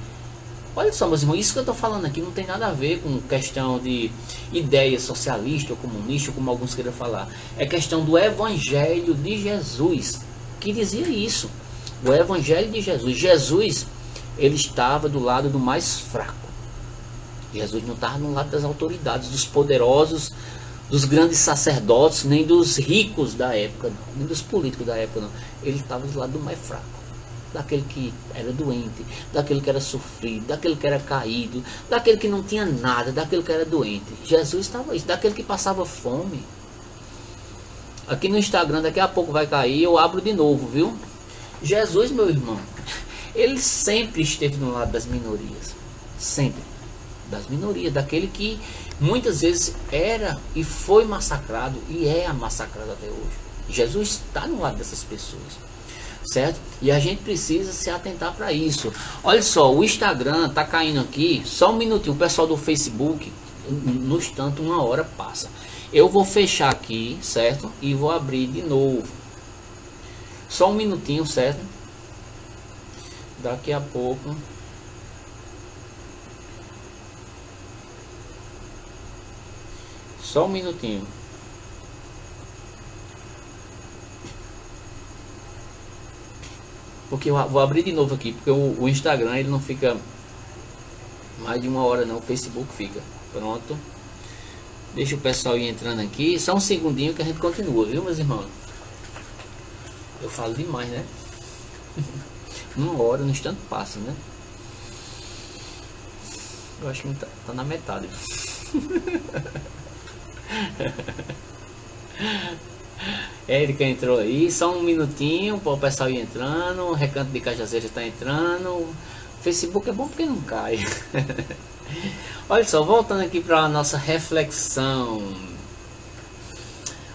Olha só, meus irmãos, isso que eu estou falando aqui não tem nada a ver com questão de ideia socialista ou comunista, como alguns queiram falar. É questão do Evangelho de Jesus, que dizia isso. O Evangelho de Jesus. Jesus, ele estava do lado do mais fraco. Jesus não estava no lado das autoridades, dos poderosos, dos grandes sacerdotes, nem dos ricos da época, nem dos políticos da época, não. Ele estava do lado do mais fraco. Daquele que era doente, daquele que era sofrido, daquele que era caído, daquele que não tinha nada, daquele que era doente. Jesus estava isso, daquele que passava fome. Aqui no Instagram, daqui a pouco vai cair, eu abro de novo, viu? Jesus, meu irmão, ele sempre esteve no lado das minorias. Sempre. das minorias, daquele que muitas vezes era e foi massacrado e é massacrado até hoje. Jesus está no lado dessas pessoas, certo? E a gente precisa se atentar para isso. Olha só, o Instagram tá caindo aqui, só um minutinho, o pessoal do Facebook, no instante, 1 hora passa. Eu vou fechar aqui, certo? E vou abrir de novo. Só um minutinho, certo? Daqui a pouco. Só um minutinho. Porque eu vou abrir de novo aqui, porque o Instagram ele não fica mais de 1 hora não, o Facebook fica. Pronto. Deixa o pessoal ir entrando aqui. Só um segundinho que a gente continua, viu, meus irmãos? Eu falo demais, né? 1 hora, no instante passa, né? Eu acho que tá na metade. Érica entrou aí, só um minutinho para o pessoal ir entrando. O Recanto de Cajazeira está entrando. O Facebook é bom porque não cai. Olha só, voltando aqui para a nossa reflexão.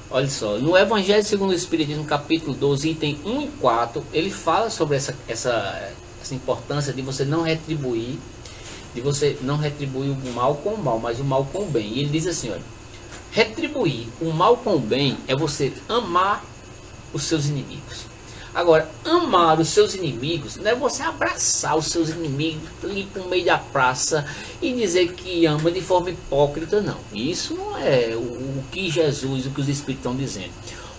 Olha só, no Evangelho segundo o Espiritismo, capítulo 12, item 1 e 4, ele fala sobre essa importância de você não retribuir, o mal com o mal, mas o mal com o bem. E ele diz assim, olha, retribuir o mal com o bem é você amar os seus inimigos. Agora, amar os seus inimigos não é você abraçar os seus inimigos, ir para o meio da praça e dizer que ama de forma hipócrita, não. Isso não é o que Jesus, o que os Espíritos estão dizendo.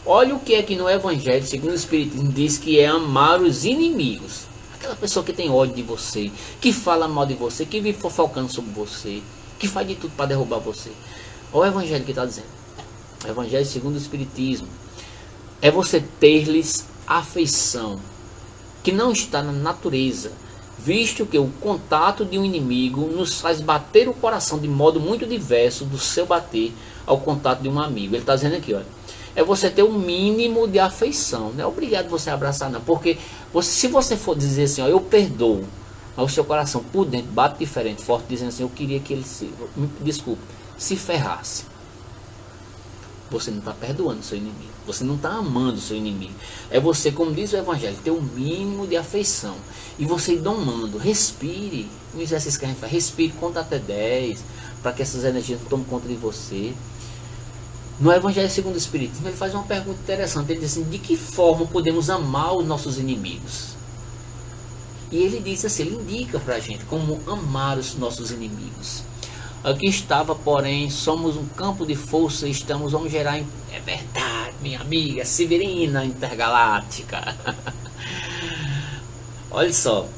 Olha o que é que no Evangelho, segundo o Espiritismo, diz que é amar os inimigos. Aquela pessoa que tem ódio de você, que fala mal de você, que vive fofocando sobre você, que faz de tudo para derrubar você. Olha o Evangelho que está dizendo. O Evangelho segundo o Espiritismo é você ter-lhes afeição, que não está na natureza, visto que o contato de um inimigo nos faz bater o coração de modo muito diverso do seu bater ao contato de um amigo. Ele está dizendo aqui, olha, é você ter um mínimo de afeição, não é obrigado você abraçar não, porque se você for dizer assim, ó, eu perdoo, mas o seu coração por dentro bate diferente, forte, dizendo assim, eu queria que ele se ferrasse. Você não está perdoando o seu inimigo. Você não está amando o seu inimigo. É você, como diz o Evangelho, ter o mínimo de afeição. E você ir domando. Respire. Um exercício que a gente faz. Respire, conta até 10. Para que essas energias não tomem conta de você. No Evangelho segundo o Espiritismo, ele faz uma pergunta interessante. Ele diz assim, de que forma podemos amar os nossos inimigos? E ele diz assim, ele indica para a gente como amar os nossos inimigos. Aqui estava, porém, somos um campo de força e vamos gerar... É verdade, minha amiga, Severina Intergaláctica. Olha só.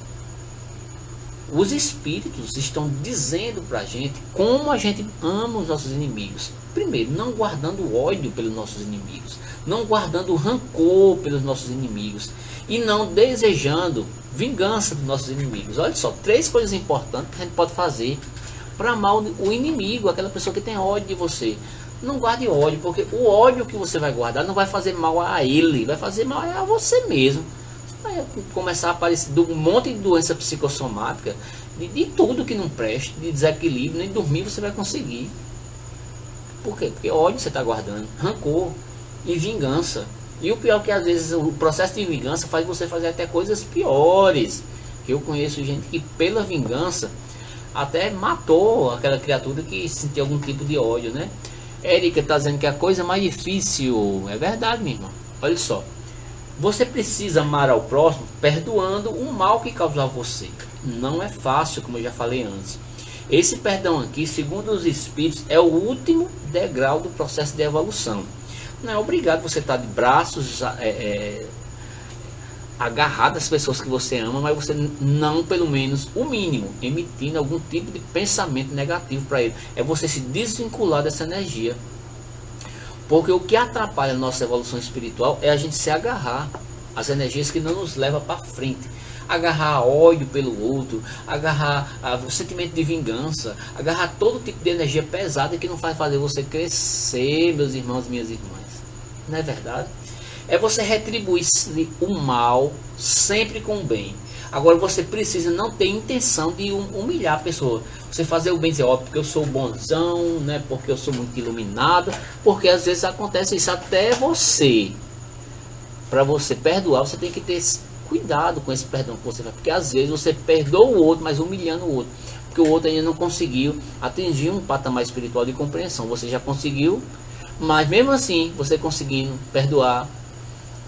Os espíritos estão dizendo pra gente como a gente ama os nossos inimigos. Primeiro, não guardando ódio pelos nossos inimigos. Não guardando rancor pelos nossos inimigos. E não desejando vingança dos nossos inimigos. Olha só, 3 coisas importantes que a gente pode fazer para amar o inimigo, aquela pessoa que tem ódio de você. Não guarde ódio, porque o ódio que você vai guardar não vai fazer mal a ele, vai fazer mal a você mesmo. Você vai começar a aparecer um monte de doença psicossomática, de tudo que não presta, de desequilíbrio, nem dormir você vai conseguir. Por quê? Porque ódio você está guardando, rancor e vingança. E o pior é que às vezes o processo de vingança faz você fazer até coisas piores. Eu conheço gente que pela vingança até matou aquela criatura que sentia algum tipo de ódio, né? Érica está dizendo que a coisa mais difícil... É verdade, minha irmã. Olha só. Você precisa amar ao próximo perdoando o mal que causou a você. Não é fácil, como eu já falei antes. Esse perdão aqui, segundo os espíritos, é o último degrau do processo de evolução. Não é obrigado você estar de braços... agarrado às pessoas que você ama, mas você não, pelo menos o mínimo, emitindo algum tipo de pensamento negativo para ele. É você se desvincular dessa energia, porque o que atrapalha a nossa evolução espiritual é a gente se agarrar às energias que não nos levam para frente, agarrar ódio pelo outro, agarrar o sentimento de vingança, agarrar todo tipo de energia pesada que não faz fazer você crescer, meus irmãos e minhas irmãs. Não é verdade? É você retribuir o mal sempre com o bem. Agora você precisa não ter intenção de humilhar a pessoa. Você fazer o bem, dizer, ó, porque eu sou bonzão, né? Porque eu sou muito iluminado. Porque às vezes acontece isso até você. Para você perdoar, você tem que ter cuidado com esse perdão que você faz. Porque às vezes você perdoa o outro, mas humilhando o outro. Porque o outro ainda não conseguiu atingir um patamar espiritual de compreensão. Você já conseguiu, mas mesmo assim, você conseguindo perdoar,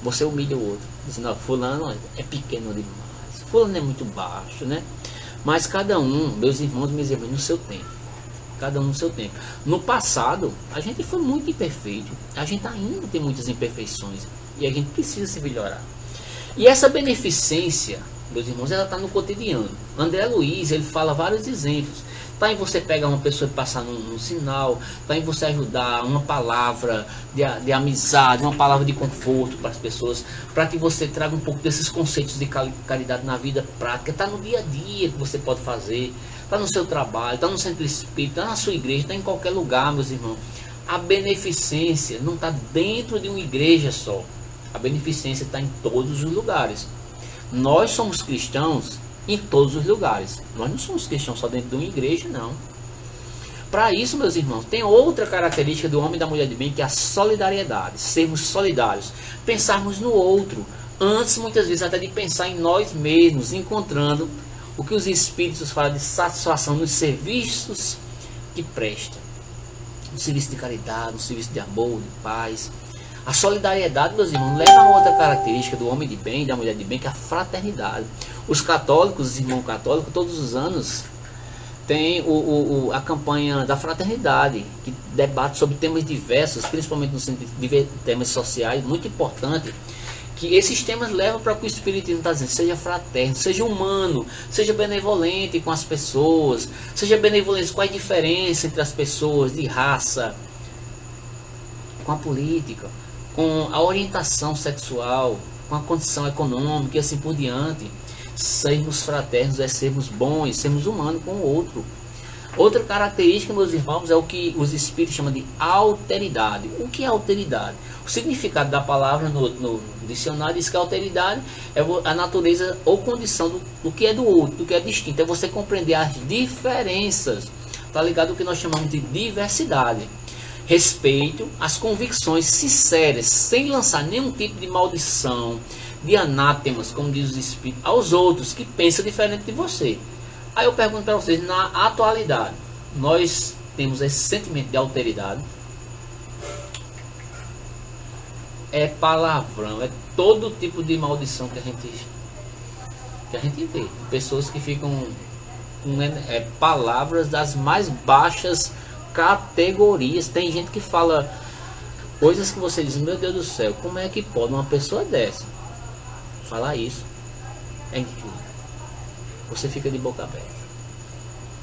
você humilha o outro. Dizendo, ó, fulano é pequeno demais. Fulano é muito baixo, né? Mas cada um, meus irmãos, minhas irmãs, no seu tempo. Cada um no seu tempo. No passado, a gente foi muito imperfeito. A gente ainda tem muitas imperfeições. E a gente precisa se melhorar. E essa beneficência, meus irmãos, ela está no cotidiano. André Luiz, ele fala vários exemplos. Está em você pegar uma pessoa e passar num sinal. Está em você ajudar, uma palavra de amizade, uma palavra de conforto para as pessoas. Para que você traga um pouco desses conceitos de caridade na vida prática. Está no dia a dia que você pode fazer. Está no seu trabalho, está no centro espírita, está na sua igreja, está em qualquer lugar, meus irmãos. A beneficência não está dentro de uma igreja só. A beneficência está em todos os lugares. Nós somos cristãos em todos os lugares. Nós não somos cristãos só dentro de uma igreja, não. Para isso, meus irmãos, tem outra característica do homem e da mulher de bem, que é a solidariedade. Sermos solidários. Pensarmos no outro. Antes, muitas vezes, até de pensar em nós mesmos, encontrando o que os espíritos falam de satisfação nos serviços que prestam. No serviço de caridade, no serviço de amor, de paz. A solidariedade, meus irmãos, leva a outra característica do homem de bem e da mulher de bem, que é a fraternidade. Os católicos, os irmãos católicos, todos os anos tem a campanha da fraternidade, que debate sobre temas diversos, principalmente no sentido de temas sociais, muito importante, que esses temas levam para o que o Espiritismo está dizendo, seja fraterno, seja humano, seja benevolente com as pessoas, seja benevolente com a diferença entre as pessoas, de raça, com a política, com a orientação sexual, com a condição econômica e assim por diante. Sermos fraternos é sermos bons, sermos humanos com o outro. Outra característica, meus irmãos, é o que os espíritos chamam de alteridade. O que é alteridade? O significado da palavra no dicionário diz que a alteridade é a natureza ou condição do que é do outro, do que é distinto. É você compreender as diferenças. Está ligado ao que nós chamamos de diversidade. Respeito às convicções sinceras, sem lançar nenhum tipo de maldição, de anátemas, como diz os espíritos, aos outros que pensam diferente de você. Aí eu pergunto para vocês, na atualidade, nós temos esse sentimento de alteridade? É palavrão, é todo tipo de maldição que a gente vê. Pessoas que ficam com palavras das mais baixas categorias. Tem gente que fala coisas que você diz, meu Deus do céu, como é que pode uma pessoa dessa falar isso? É incrível. Você fica de boca aberta.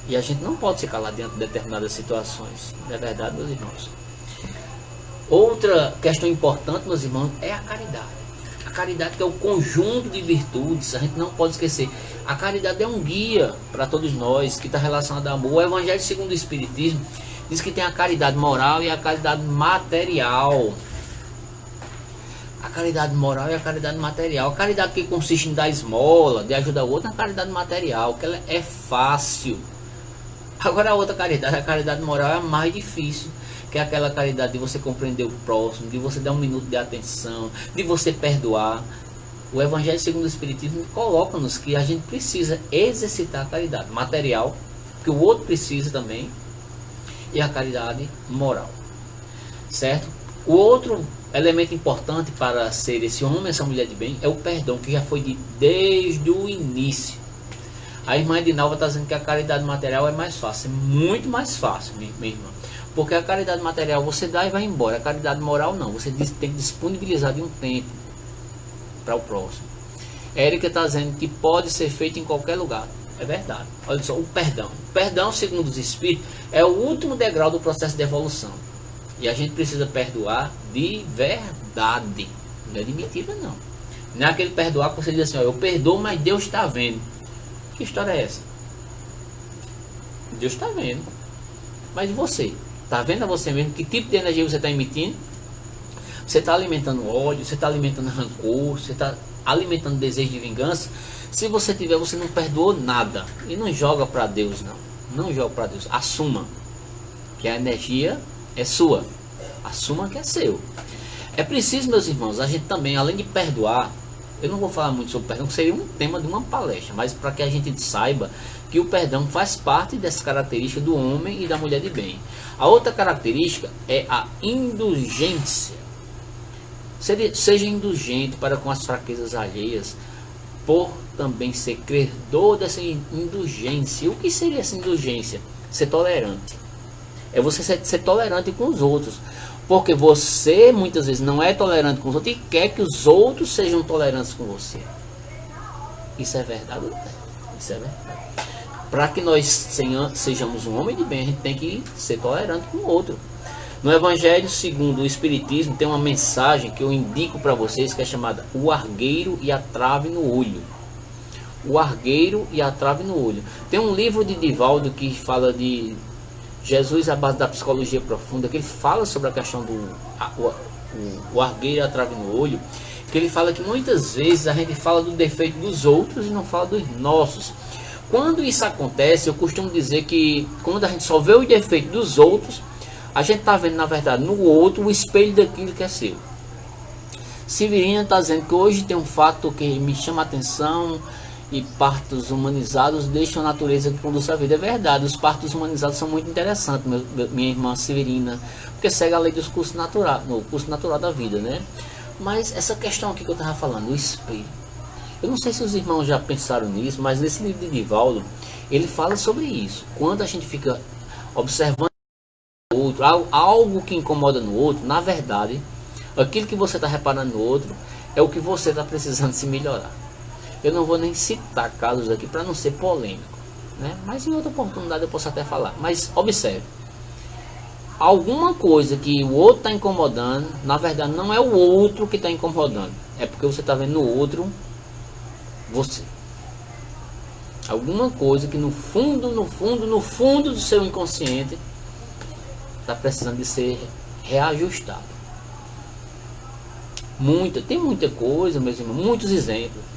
E a gente não pode se calar diante de determinadas situações. Não é verdade, meus irmãos? Outra questão importante, meus irmãos, é a caridade. A caridade, que é o conjunto de virtudes, a gente não pode esquecer. A caridade é um guia para todos nós, que está relacionado ao amor. O Evangelho segundo o Espiritismo diz que tem a caridade moral e a caridade material. A caridade moral e a caridade material. A caridade que consiste em dar esmola, de ajudar o outro, é a caridade material, que ela é fácil. Agora a outra caridade, a caridade moral, é a mais difícil, que é aquela caridade de você compreender o próximo, de você dar um minuto de atenção, de você perdoar. O Evangelho segundo o Espiritismo coloca-nos que a gente precisa exercitar a caridade material, que o outro precisa também, e a caridade moral, certo? O outro elemento importante para ser esse homem, essa mulher de bem, é o perdão, que já foi dito desde o início. A irmã Edinalva está dizendo que a caridade material é mais fácil, é muito mais fácil, minha irmã. Porque a caridade material você dá e vai embora, a caridade moral não, você tem que disponibilizar de um tempo para o próximo. Érica está dizendo que pode ser feito em qualquer lugar. É verdade. Olha só, o perdão. O perdão, segundo os espíritos, é o último degrau do processo de evolução. E a gente precisa perdoar de verdade. Não é de mentira, não. Não é aquele perdoar que você diz assim, ó, eu perdoo, mas Deus está vendo. Que história é essa? Deus está vendo. Mas e você? Está vendo a você mesmo? Que tipo de energia você está emitindo? você está alimentando ódio, você está alimentando rancor, você está alimentando desejo de vingança. Se você tiver, você não perdoou nada. E não joga para Deus, não. Não joga para Deus. Assuma que a energia é sua. Assuma que é seu. É preciso, meus irmãos, a gente também, além de perdoar, eu não vou falar muito sobre perdão, que seria um tema de uma palestra, mas para que a gente saiba que o perdão faz parte dessa característica do homem e da mulher de bem. A outra característica é a indulgência. Seja indulgente para com as fraquezas alheias, por também ser credor dessa indulgência. O que seria essa indulgência? Ser tolerante. É você ser tolerante com os outros. Porque você muitas vezes não é tolerante com os outros e quer que os outros sejam tolerantes com você. Isso é verdade? Isso é verdade. Para que nós sejamos um homem de bem, a gente tem que ser tolerante com o outro. No Evangelho segundo o Espiritismo tem uma mensagem que eu indico para vocês, que é chamada O Argueiro e a Trave no Olho. O Argueiro e a Trave no Olho. Tem um livro de Divaldo que fala de Jesus à base da psicologia profunda, que ele fala sobre a questão do o argueiro e a trave no olho, que ele fala que muitas vezes a gente fala do defeito dos outros e não fala dos nossos. Quando isso acontece, eu costumo dizer que quando a gente só vê o defeito dos outros, a gente está vendo na verdade no outro o espelho daquilo que é seu. Severina está dizendo que hoje tem um fato que me chama a atenção, e partos humanizados deixam a natureza que conduz a vida. É verdade, os partos humanizados são muito interessantes, minha irmã Severina, porque segue a lei dos cursos natural, no curso natural da vida, né? Mas essa questão aqui que eu estava falando, o espelho, eu não sei se os irmãos já pensaram nisso, mas nesse livro de Divaldo, ele fala sobre isso. Quando a gente fica observando o outro, algo que incomoda no outro, na verdade, aquilo que você está reparando no outro é o que você está precisando se melhorar. Eu não vou nem citar casos aqui para não ser polêmico, né? Mas em outra oportunidade eu posso até falar. Mas observe, alguma coisa que o outro está incomodando, na verdade não é o outro que está incomodando, é porque você está vendo no outro você. Alguma coisa que no fundo do seu inconsciente está precisando de ser reajustado. Tem muita coisa, meus irmãos, muitos exemplos.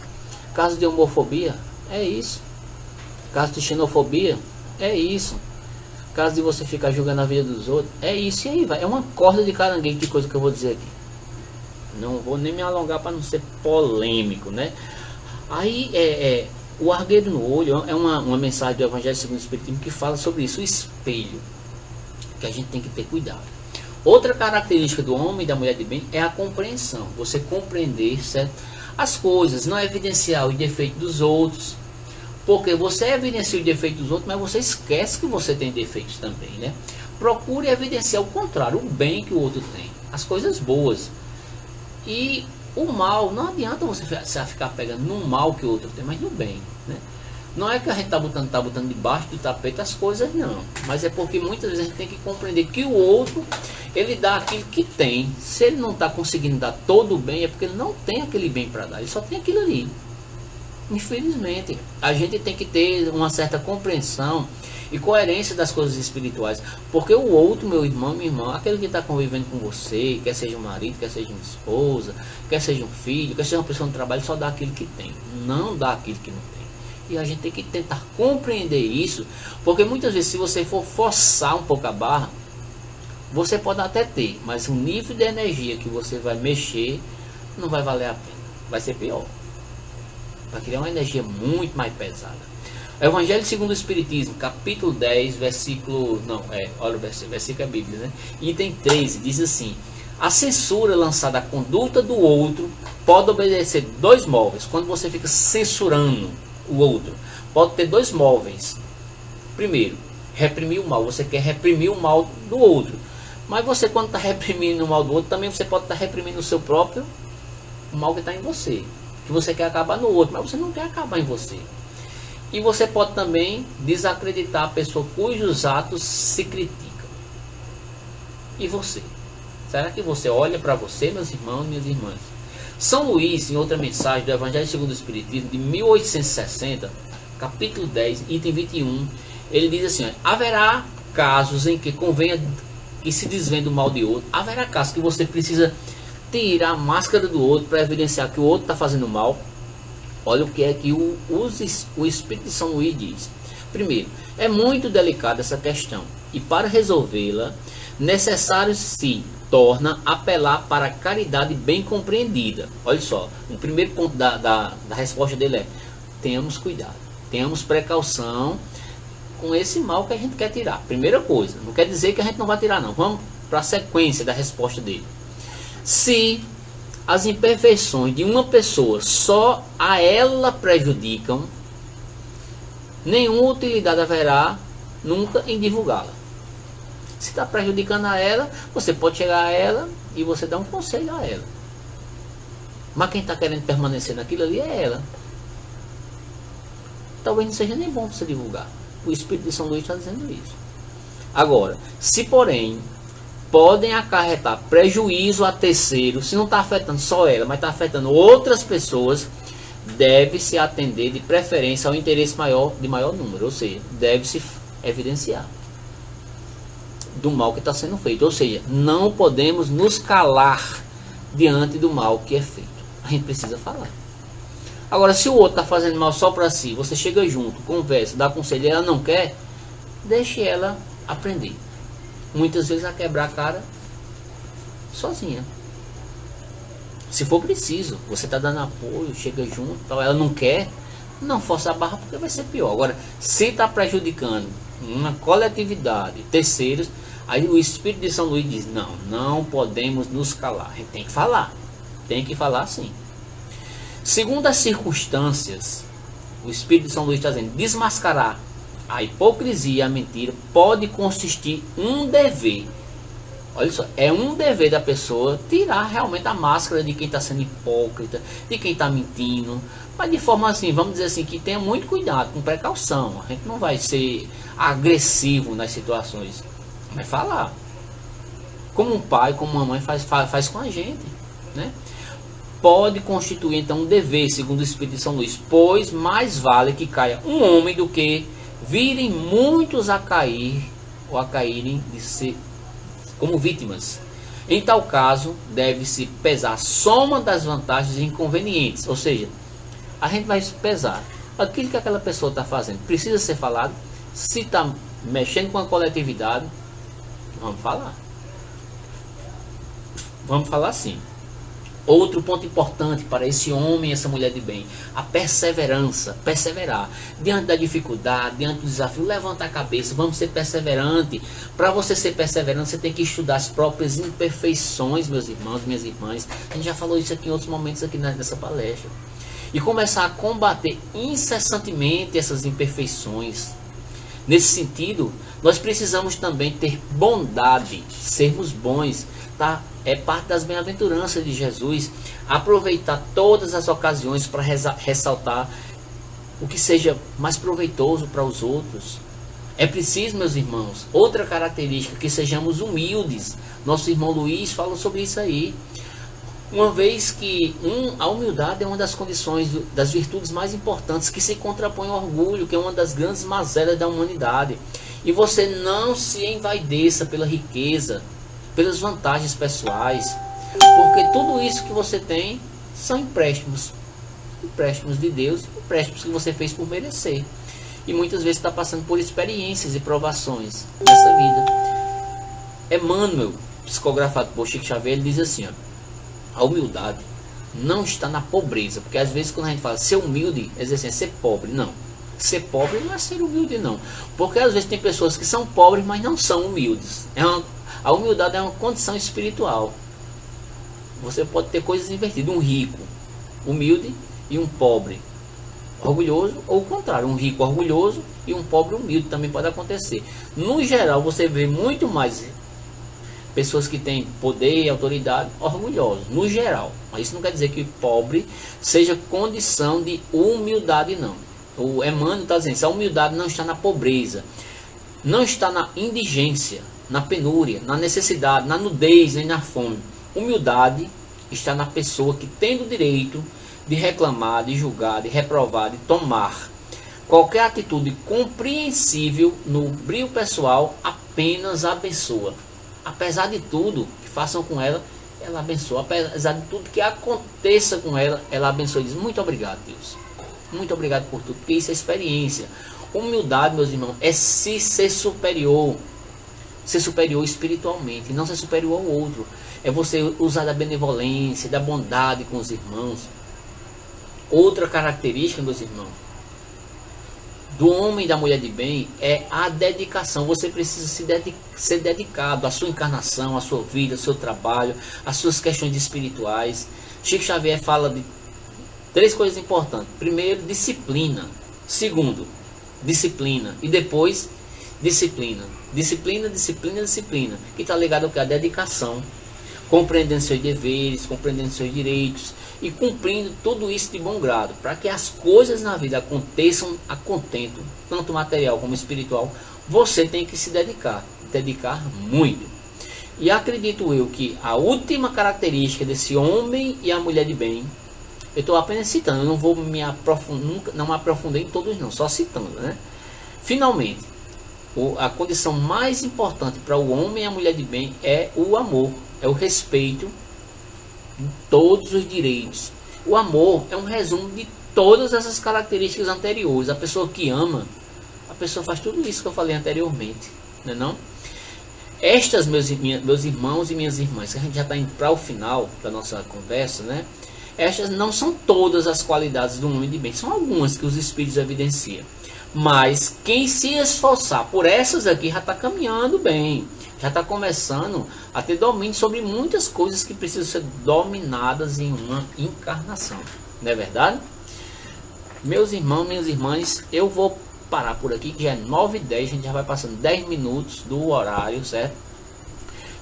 Caso de homofobia, é isso. Caso de xenofobia, é isso. Caso de você ficar julgando a vida dos outros, é isso. E aí vai, é uma corda de caranguejo de coisa que eu vou dizer aqui. Não vou nem me alongar para não ser polêmico, né? Aí o argueiro no olho é uma mensagem do Evangelho segundo o Espiritismo que fala sobre isso, o espelho, que a gente tem que ter cuidado. Outra característica do homem e da mulher de bem é a compreensão. Você compreender, certo? As coisas, não evidenciar o defeito dos outros, porque você evidencia o defeito dos outros, mas você esquece que você tem defeitos também, né? Procure evidenciar o contrário, o bem que o outro tem, as coisas boas. E o mal, não adianta você ficar pegando no mal que o outro tem, mas no bem, né? Não é que a gente tá botando debaixo do tapete as coisas, não. Mas é porque muitas vezes a gente tem que compreender que o outro, ele dá aquilo que tem. Se ele não está conseguindo dar todo o bem, é porque ele não tem aquele bem para dar. Ele só tem aquilo ali. Infelizmente, a gente tem que ter uma certa compreensão e coerência das coisas espirituais. Porque o outro, meu irmão, minha irmã, aquele que está convivendo com você, quer seja um marido, quer seja uma esposa, quer seja um filho, quer seja uma pessoa no trabalho, só dá aquilo que tem. Não dá aquilo que não tem. E a gente tem que tentar compreender isso, porque muitas vezes se você for forçar um pouco a barra, você pode até ter, mas o nível de energia que você vai mexer não vai valer a pena, vai ser pior, vai criar uma energia muito mais pesada. Evangelho segundo o Espiritismo, capítulo 10, versículo, olha o versículo é Bíblia, né? Item 13, diz assim: a censura lançada à conduta do outro pode obedecer dois móveis. Quando você fica censurando o outro, pode ter dois móveis. Primeiro, reprimir o mal. Você quer reprimir o mal do outro, mas você, quando está reprimindo o mal do outro, também você pode estar reprimindo o seu próprio, o mal que está em você, que você quer acabar no outro, mas você não quer acabar em você. E você pode também desacreditar a pessoa cujos atos se criticam. E você? Será que você olha para você, meus irmãos e minhas irmãs? São Luís, em outra mensagem do Evangelho segundo o Espiritismo, de 1860, capítulo 10, item 21, ele diz assim: haverá casos em que convenha que se desvenda o mal de outro. Haverá casos que você precisa tirar a máscara do outro para evidenciar que o outro está fazendo mal. Olha o que é que o Espírito de São Luís diz. Primeiro, é muito delicada essa questão, e para resolvê-la, necessário se torna apelar para a caridade bem compreendida. Olha só, o primeiro ponto da resposta dele é: tenhamos cuidado, tenhamos precaução com esse mal que a gente quer tirar. Primeira coisa, não quer dizer que a gente não vai tirar não. Vamos para a sequência da resposta dele. Se as imperfeições de uma pessoa só a ela prejudicam, nenhuma utilidade haverá nunca em divulgá-la. Se está prejudicando a ela, você pode chegar a ela e você dá um conselho a ela. Mas quem está querendo permanecer naquilo ali é ela. Talvez não seja nem bom você divulgar. O Espírito de São Luís está dizendo isso. Agora, se porém podem acarretar prejuízo a terceiros, se não está afetando só ela, mas está afetando outras pessoas, deve-se atender de preferência ao interesse de maior número, ou seja, deve-se evidenciar do mal que está sendo feito. Ou seja, não podemos nos calar diante do mal que é feito. A gente precisa falar. Agora, se o outro está fazendo mal só para si, você chega junto, conversa, dá conselho, ela não quer, deixe ela aprender. Muitas vezes ela quebrar a cara sozinha. Se for preciso, você está dando apoio, chega junto, ela não quer, não força a barra, porque vai ser pior. Agora, se está prejudicando uma coletividade, terceiros, aí o Espírito de São Luís diz: não podemos nos calar. A gente tem que falar sim. Segundo as circunstâncias, o Espírito de São Luís está dizendo: desmascarar a hipocrisia e a mentira pode consistir um dever. Olha só, é um dever da pessoa tirar realmente a máscara de quem está sendo hipócrita, de quem está mentindo, mas de forma assim, vamos dizer assim, que tenha muito cuidado, com precaução. A gente não vai ser agressivo nas situações, vai falar. Como um pai, como uma mãe faz com a gente, né? Pode constituir então um dever, segundo o Espírito de São Luís, pois mais vale que caia um homem do que virem muitos a cair ou a caírem de ser como vítimas. Em tal caso, deve-se pesar a soma das vantagens e inconvenientes, ou seja, a gente vai pesar aquilo que aquela pessoa está fazendo, precisa ser falado. Se está mexendo com a coletividade, vamos falar sim. Outro ponto importante para esse homem e essa mulher de bem: a perseverança, perseverar diante da dificuldade, diante do desafio. Levanta a cabeça, vamos ser perseverante. Para você ser perseverante, você tem que estudar as próprias imperfeições, meus irmãos, minhas irmãs. A gente já falou isso aqui em outros momentos aqui nessa palestra. E começar a combater incessantemente essas imperfeições. Nesse sentido, nós precisamos também ter bondade, sermos bons, tá? É parte das bem-aventuranças de Jesus, aproveitar todas as ocasiões para ressaltar o que seja mais proveitoso para os outros. É preciso, meus irmãos, outra característica, que sejamos humildes. Nosso irmão Luís fala sobre isso aí. Uma vez que a humildade é uma das condições, das virtudes mais importantes, que se contrapõe ao orgulho, que é uma das grandes mazelas da humanidade. E você não se envaideça pela riqueza, pelas vantagens pessoais, porque tudo isso que você tem são empréstimos de Deus, empréstimos que você fez por merecer, e muitas vezes está passando por experiências e provações nessa vida. Emmanuel, psicografado por Chico Xavier, ele diz assim: a humildade não está na pobreza, porque às vezes quando a gente fala ser humilde, é dizer assim, é ser pobre. Não, ser pobre não é ser humilde não, porque às vezes tem pessoas que são pobres, mas não são humildes. A humildade é uma condição espiritual. Você pode ter coisas invertidas: um rico humilde e um pobre orgulhoso, ou o contrário, um rico orgulhoso e um pobre humilde, também pode acontecer. No geral, você vê muito mais pessoas que têm poder e autoridade orgulhosos, no geral. Mas isso não quer dizer que pobre seja condição de humildade, não. O Emmanuel está dizendo: a humildade não está na pobreza, não está na indigência, na penúria, na necessidade, na nudez, nem na fome. Humildade está na pessoa que, tendo o direito de reclamar, de julgar, de reprovar, de tomar qualquer atitude compreensível no brio pessoal, apenas abençoa. Apesar de tudo que façam com ela, ela abençoa. Apesar de tudo que aconteça com ela, ela abençoa e diz: muito obrigado, Deus. Muito obrigado por tudo, porque isso é experiência. Humildade, meus irmãos, é se ser superior. Ser superior espiritualmente, não ser superior ao outro. É você usar da benevolência, da bondade com os irmãos. Outra característica, meus irmãos, do homem e da mulher de bem é a dedicação. Você precisa ser dedicado à sua encarnação, à sua vida, ao seu trabalho, às suas questões espirituais. Chico Xavier fala de 3 coisas importantes. Primeiro, disciplina. Segundo, disciplina. E depois, disciplina. Disciplina, disciplina, disciplina. Que está ligado ao que? A dedicação. Compreendendo seus deveres, compreendendo seus direitos e cumprindo tudo isso de bom grado, para que as coisas na vida aconteçam a contento, tanto material como espiritual. Você tem que se dedicar muito. E acredito eu que a última característica desse homem e a mulher de bem, eu estou apenas citando, eu não vou me aprofundar, não me aprofundei em todos não, só citando, né? Finalmente, a condição mais importante para o homem e a mulher de bem é o amor, é o respeito de todos os direitos. O amor é um resumo de todas essas características anteriores. A pessoa que ama, a pessoa faz tudo isso que eu falei anteriormente, não é não? Estas, meus irmãos e minhas irmãs, que a gente já está indo para o final da nossa conversa, né? Estas não são todas as qualidades do homem de bem, são algumas que os Espíritos evidenciam. Mas quem se esforçar por essas aqui já está caminhando bem, já está começando a ter domínio sobre muitas coisas que precisam ser dominadas em uma encarnação, não é verdade? Meus irmãos, minhas irmãs, eu vou parar por aqui, que já é 9h10, a gente já vai passando 10 minutos do horário, certo?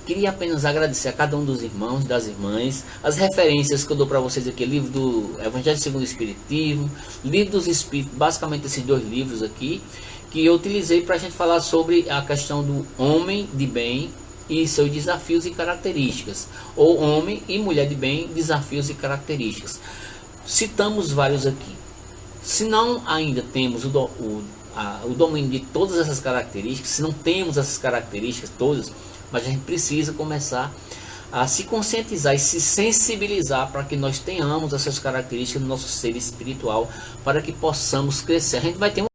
Queria apenas agradecer a cada um dos irmãos e das irmãs, as referências que eu dou para vocês aqui: livro do Evangelho segundo o Espiritismo, livro dos Espíritos, basicamente esses 2 livros aqui, que eu utilizei para a gente falar sobre a questão do homem de bem e seus desafios e características, ou homem e mulher de bem, desafios e características. Citamos vários aqui. Se não ainda temos o domínio de todas essas características, se não temos essas características todas, mas a gente precisa começar a se conscientizar e se sensibilizar para que nós tenhamos essas características no nosso ser espiritual, para que possamos crescer. A gente vai ter